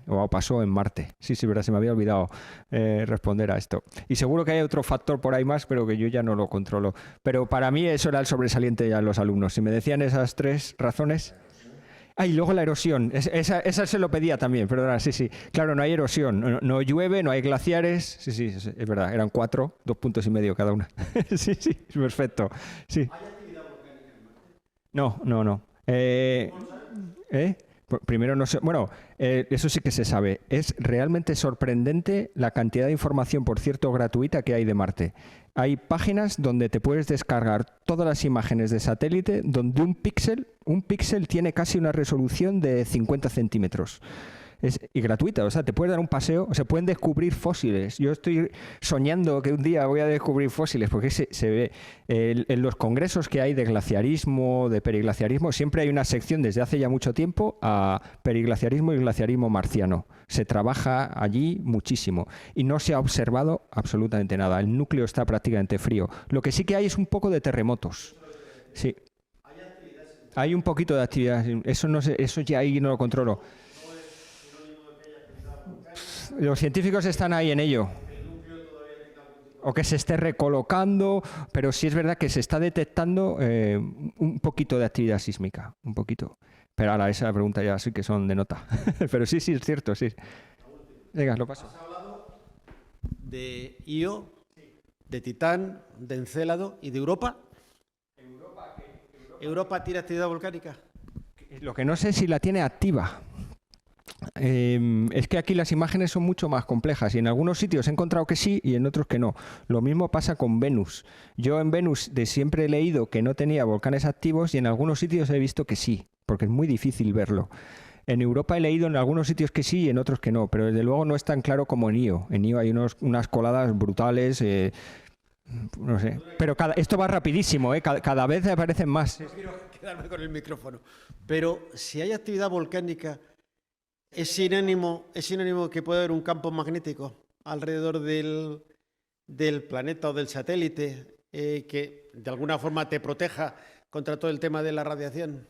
Marte. Sí, verdad, se me había olvidado responder a esto. Y seguro que hay otro factor por ahí más, pero que yo ya no lo controlo. Pero para mí eso era el sobresaliente ya en los alumnos. Si me decían esas 3 razones... Ah, y luego la erosión. Esa se lo pedía también, perdona, sí. Claro, no hay erosión, no llueve, no hay glaciares. Sí, es verdad, eran 4, 2,5 puntos cada una. sí, perfecto. Sí. ¿Hay actividad volcánica en Marte? No. Primero no sé. Bueno, eso sí que se sabe. Es realmente sorprendente la cantidad de información, por cierto, gratuita que hay de Marte. Hay páginas donde te puedes descargar todas las imágenes de satélite, donde un píxel tiene casi una resolución de 50 centímetros. Y gratuita, o sea, te puedes dar un paseo, se pueden descubrir fósiles. Yo estoy soñando que un día voy a descubrir fósiles, porque se ve en los congresos que hay de glaciarismo, de periglaciarismo, siempre hay una sección desde hace ya mucho tiempo a periglaciarismo y glaciarismo marciano. Se trabaja allí muchísimo y no se ha observado absolutamente nada. El núcleo está prácticamente frío. Lo que sí que hay es un poco de terremotos. Sí. Hay un poquito de actividad. Eso no sé, eso ya ahí no lo controlo. Los científicos están ahí en ello. O que se esté recolocando, pero sí es verdad que se está detectando un poquito de actividad sísmica, un poquito. Pero ahora esa pregunta ya sí que son de nota. Pero sí, es cierto, sí. Venga, lo paso. Has hablado de Io, de Titán, de Encélado y de Europa. ¿Europa tiene actividad volcánica? Lo que no sé es si la tiene activa. Es que aquí las imágenes son mucho más complejas y en algunos sitios he encontrado que sí y en otros que no. Lo mismo pasa con Venus. Yo en Venus de siempre he leído que no tenía volcanes activos y en algunos sitios he visto que sí, porque es muy difícil verlo. En Europa he leído en algunos sitios que sí y en otros que no, pero desde luego no es tan claro como en Io. En Io hay unas coladas brutales, no sé. Pero esto va rapidísimo, cada vez aparecen más. No quiero quedarme con el micrófono. Pero si hay actividad volcánica, ¿es sinónimo que puede haber un campo magnético alrededor del planeta o del satélite que de alguna forma te proteja contra todo el tema de la radiación?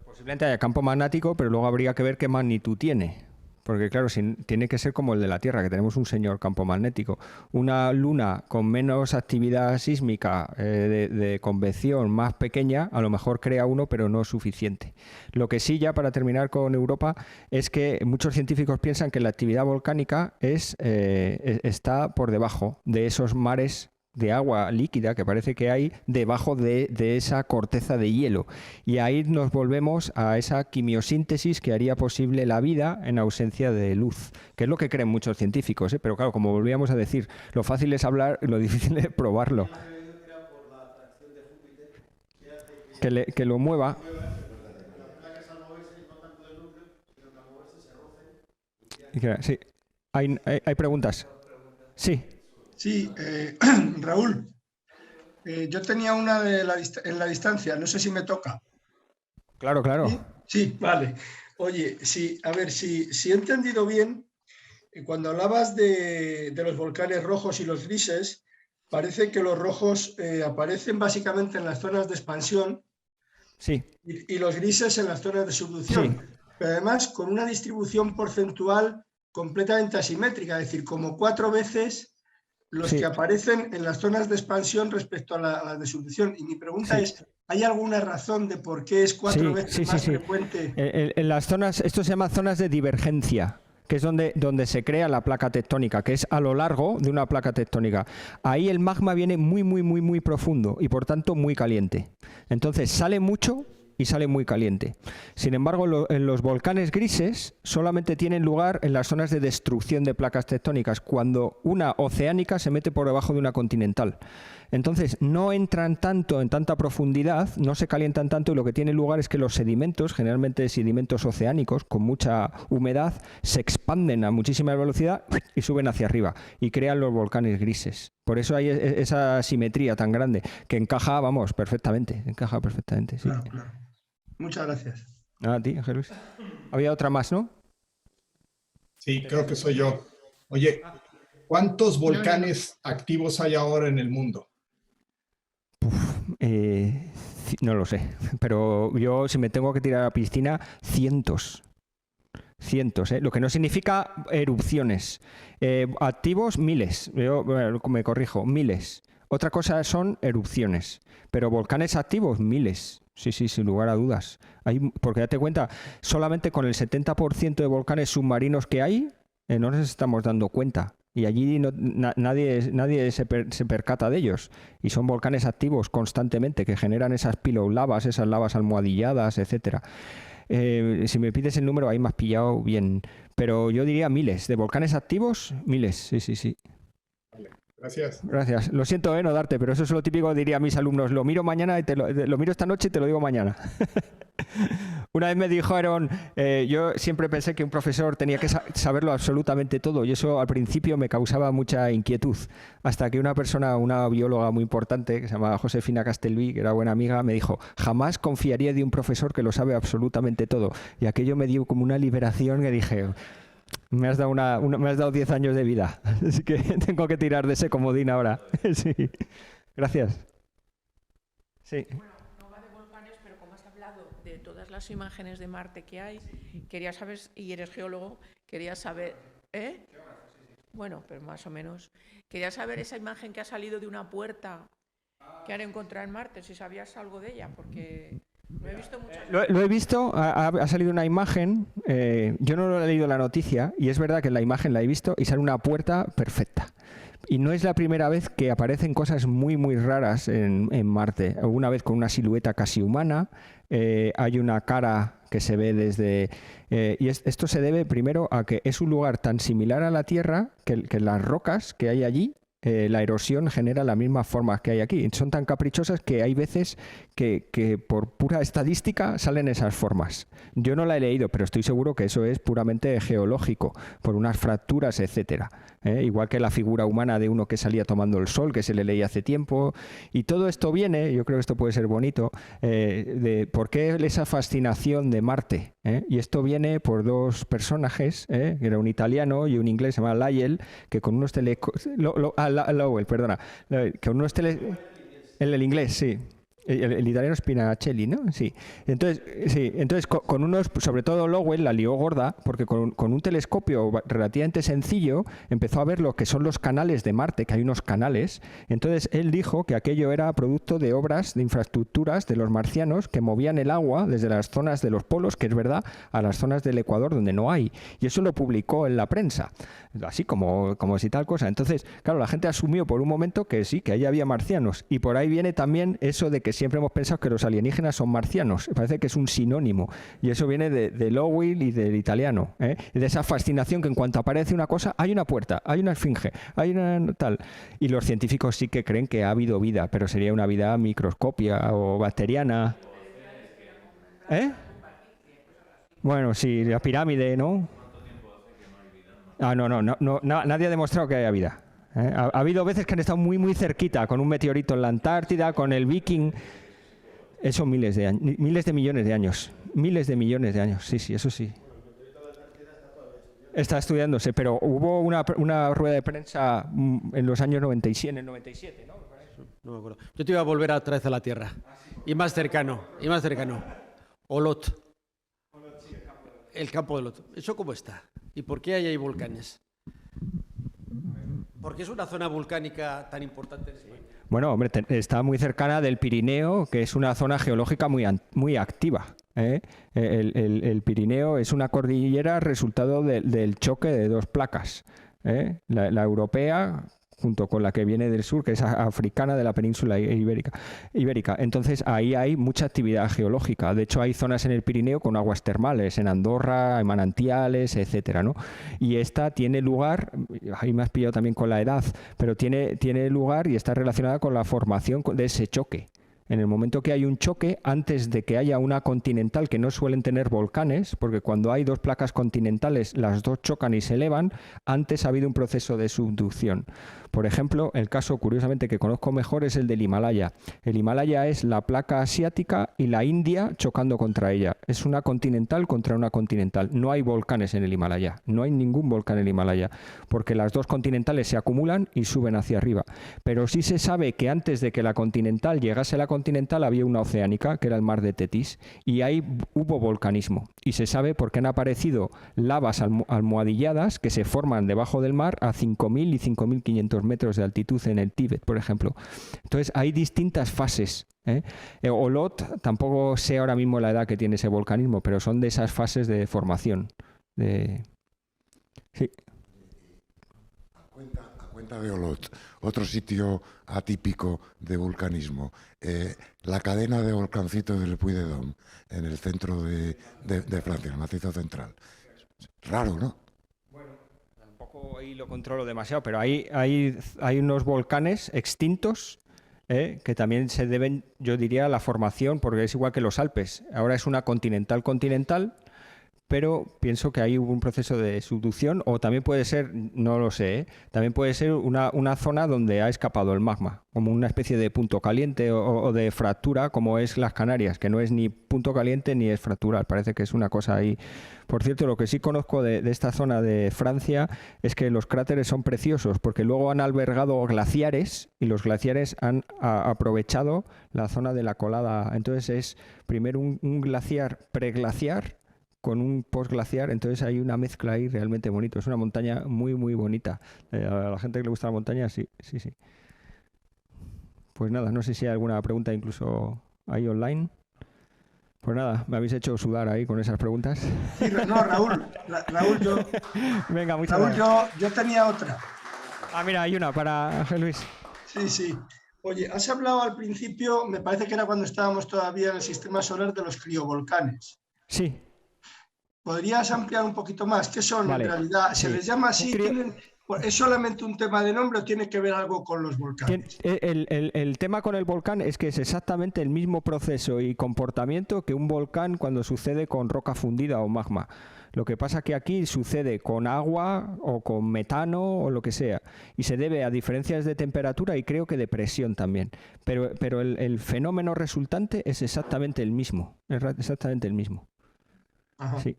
Posiblemente haya campo magnético, pero luego habría que ver qué magnitud tiene. Porque claro, tiene que ser como el de la Tierra, que tenemos un señor campo magnético. Una luna con menos actividad sísmica de convección más pequeña, a lo mejor crea uno, pero no es suficiente. Lo que sí, ya para terminar con Europa, es que muchos científicos piensan que la actividad volcánica está por debajo de esos mares de agua líquida que parece que hay debajo de esa corteza de hielo. Y ahí nos volvemos a esa quimiosíntesis que haría posible la vida en ausencia de luz, que es lo que creen muchos científicos, pero claro, como volvíamos a decir, lo fácil es hablar y lo difícil es probarlo. Que lo mueva. Sí. Hay preguntas. Sí, Sí, Raúl, yo tenía una en la distancia, no sé si me toca. claro, ¿Sí? claro. Sí, vale. Oye, sí, a ver, si he entendido bien, cuando hablabas de los volcanes rojos y los grises, parece que los rojos aparecen básicamente en las zonas de expansión Sí, y los grises en las zonas de sí, subducción, pero además con una distribución porcentual completamente asimétrica, es decir, como 4 veces los que sí, aparecen en las zonas de expansión respecto a las de subducción. Y mi pregunta sí. es, ¿hay alguna razón de por qué es cuatro Sí, veces sí, sí, más sí. frecuente? En las zonas, esto se llama zonas de divergencia, que es donde se crea la placa tectónica, que es a lo largo de una placa tectónica. Ahí el magma viene muy, muy, muy, muy profundo y por tanto muy caliente. Entonces sale mucho y sale muy caliente. Sin embargo, en los volcanes grises solamente tienen lugar en las zonas de destrucción de placas tectónicas, cuando una oceánica se mete por debajo de una continental. Entonces, no entran tanto en tanta profundidad, no se calientan tanto y lo que tiene lugar es que los sedimentos, generalmente sedimentos oceánicos con mucha humedad, se expanden a muchísima velocidad y suben hacia arriba y crean los volcanes grises. Por eso hay esa simetría tan grande que encaja, vamos, perfectamente, encaja perfectamente, sí. Claro, claro. Muchas gracias. A ti, Ángel Luis. Había otra más, ¿no? Sí, creo que soy yo. Oye, ¿cuántos volcanes activos hay ahora en el mundo? No lo sé, pero yo si me tengo que tirar a la piscina, cientos. Cientos, ¿eh? Lo que no significa erupciones. Activos, miles. Yo me corrijo, miles. Otra cosa son erupciones. Pero volcanes activos, miles. Sí, sí, sin lugar a dudas. Porque date cuenta, solamente con el 70% de volcanes submarinos que hay, no nos estamos dando cuenta. Y allí nadie se percata de ellos. Y son volcanes activos constantemente que generan esas pilolavas, esas lavas almohadilladas, etcétera. Si me pides el número, ahí me has pillado bien. Pero yo diría miles. ¿De volcanes activos? Miles, sí, sí, sí. Vale, gracias. Gracias. Lo siento, no darte, pero eso es lo típico, diría a mis alumnos. Lo miro mañana y lo miro esta noche y te lo digo mañana. Una vez me dijeron, yo siempre pensé que un profesor tenía que saberlo absolutamente todo y eso al principio me causaba mucha inquietud. Hasta que una persona, una bióloga muy importante, que se llama Josefina Castelví, que era buena amiga, me dijo, jamás confiaría de un profesor que lo sabe absolutamente todo. Y aquello me dio como una liberación que dije, me has dado 10 años de vida, así que tengo que tirar de ese comodín ahora. Sí. Gracias. Sí. No va de volcanes, pero como has hablado de todas las imágenes de Marte que hay, quería saber, y eres geólogo, quería saber, ¿eh? Bueno, pero más o menos. Quería saber esa imagen que ha salido de una puerta que han encontrado en Marte, si sabías algo de ella, porque lo he visto muchas veces. Lo he visto, ha salido una imagen, yo no he leído la noticia y es verdad que en la imagen la he visto y sale una puerta perfecta. Y no es la primera vez que aparecen cosas muy, muy raras en Marte. Alguna vez con una silueta casi humana, hay una cara que se ve desde... esto se debe primero a que es un lugar tan similar a la Tierra que las rocas que hay allí, la erosión genera las mismas formas que hay aquí. Son tan caprichosas que hay veces que por pura estadística salen esas formas. Yo no la he leído, pero estoy seguro que eso es puramente geológico, por unas fracturas, etcétera. Igual que la figura humana de uno que salía tomando el sol, que se le leía hace tiempo. Y todo esto viene, yo creo que esto puede ser bonito, de por qué esa fascinación de Marte. Y esto viene por dos personajes, que era un italiano y un inglés, se llama Lyell, que con unos Lowell, perdona. Con unos el inglés, sí. El italiano Spinachelli, ¿no? Sí. Entonces con unos, sobre todo Lowell la lió gorda, porque con un telescopio relativamente sencillo empezó a ver lo que son los canales de Marte, que hay unos canales. Entonces él dijo que aquello era producto de obras, de infraestructuras de los marcianos que movían el agua desde las zonas de los polos, que es verdad, a las zonas del Ecuador donde no hay. Y eso lo publicó en la prensa, así como si tal cosa. Entonces, claro, la gente asumió por un momento que sí, que ahí había marcianos. Y por ahí viene también eso de que siempre hemos pensado que los alienígenas son marcianos. Parece que es un sinónimo. Y eso viene de Lowell y del italiano. Y de esa fascinación que en cuanto aparece una cosa, hay una puerta, hay una esfinge, hay una tal. Y los científicos sí que creen que ha habido vida, pero sería una vida microscópica o bacteriana. Bueno, sí, la pirámide, ¿no? No, nadie ha demostrado que haya vida. Ha habido veces que han estado muy, muy cerquita, con un meteorito en la Antártida, con el Viking. Eso miles de años, miles de millones de años. Miles de millones de años, sí, eso sí. Está estudiándose, pero hubo una rueda de prensa en los años 97, en el 97, ¿no? No me acuerdo. Yo te iba a volver otra vez a la Tierra. Y más cercano, Olot. El campo de Olot. ¿Eso cómo está? ¿Y por qué ahí hay volcanes? ¿Por qué es una zona volcánica tan importante en España? Bueno, hombre, está muy cercana del Pirineo, que es una zona geológica muy activa. El Pirineo es una cordillera resultado del choque de dos placas. La europea, junto con la que viene del sur, que es africana, de la península ibérica. Entonces ahí hay mucha actividad geológica. De hecho hay zonas en el Pirineo con aguas termales, en Andorra, hay manantiales, etcétera, ¿no? Y esta tiene lugar, ahí me has pillado también con la edad, pero tiene lugar y está relacionada con la formación de ese choque. En el momento que hay un choque, antes de que haya una continental, que no suelen tener volcanes, porque cuando hay dos placas continentales, las dos chocan y se elevan, antes ha habido un proceso de subducción. Por ejemplo, el caso, curiosamente, que conozco mejor es el del Himalaya. El Himalaya es la placa asiática y la India chocando contra ella. Es una continental contra una continental. No hay volcanes en el Himalaya. No hay ningún volcán en el Himalaya, porque las dos continentales se acumulan y suben hacia arriba. Pero sí se sabe que antes de que la continental llegase a la continental había una oceánica, que era el mar de Tetis, y ahí hubo volcanismo. Y se sabe porque han aparecido lavas almohadilladas que se forman debajo del mar a 5.000 y 5.500 metros de altitud en el Tíbet, por ejemplo. Entonces hay distintas fases. Olot, tampoco sé ahora mismo la edad que tiene ese volcanismo, pero son de esas fases de formación. Sí. A cuenta de Olot, otro sitio atípico de vulcanismo, la cadena de volcancitos del Puy-de-Dôme, en el centro de Francia, en el macizo central. Raro, ¿no? Tampoco ahí lo controlo demasiado, pero hay unos volcanes extintos que también se deben, yo diría, a la formación, porque es igual que los Alpes. Ahora es una continental, pero pienso que hay un proceso de subducción, o también puede ser, no lo sé, también puede ser una zona donde ha escapado el magma, como una especie de punto caliente o de fractura, como es las Canarias, que no es ni punto caliente ni es fractural, parece que es una cosa ahí. Por cierto, lo que sí conozco de esta zona de Francia es que los cráteres son preciosos, porque luego han albergado glaciares y los glaciares han aprovechado la zona de la colada. Entonces es primero un glaciar preglaciar con un postglaciar, entonces hay una mezcla ahí realmente bonito. Es una montaña muy, muy bonita. A la gente que le gusta la montaña, sí. Pues nada, no sé si hay alguna pregunta incluso ahí online. Pues nada, me habéis hecho sudar ahí con esas preguntas. Sí, no, Raúl, yo... Venga, muchas Raúl, gracias. yo tenía otra. Ah, mira, hay una para Ángel Luis. Sí. Oye, has hablado al principio, me parece que era cuando estábamos todavía en el sistema solar, de los criovolcanes. Sí. ¿Podrías ampliar un poquito más? ¿Qué son Vale. en realidad? ¿Se Sí. les llama así? ¿Es solamente un tema de nombre o tiene que ver algo con los volcanes? El tema con el volcán es que es exactamente el mismo proceso y comportamiento que un volcán cuando sucede con roca fundida o magma. Lo que pasa que aquí sucede con agua o con metano o lo que sea, y se debe a diferencias de temperatura y creo que de presión también. Pero el fenómeno resultante es exactamente el mismo. Ajá. Sí.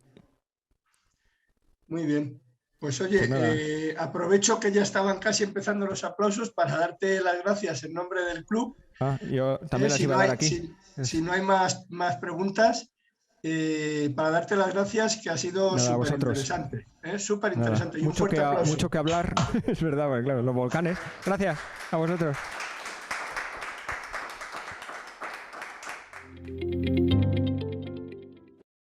Muy bien. Pues oye, aprovecho que ya estaban casi empezando los aplausos para darte las gracias en nombre del club. Yo también las si iba no a dar hay- aquí. si no hay más preguntas, para darte las gracias, que ha sido Nada, a súper vosotros. interesante. Súper Nada, interesante. Y un fuerte aplauso. mucho que hablar, es verdad, porque, claro, los volcanes. Gracias a vosotros.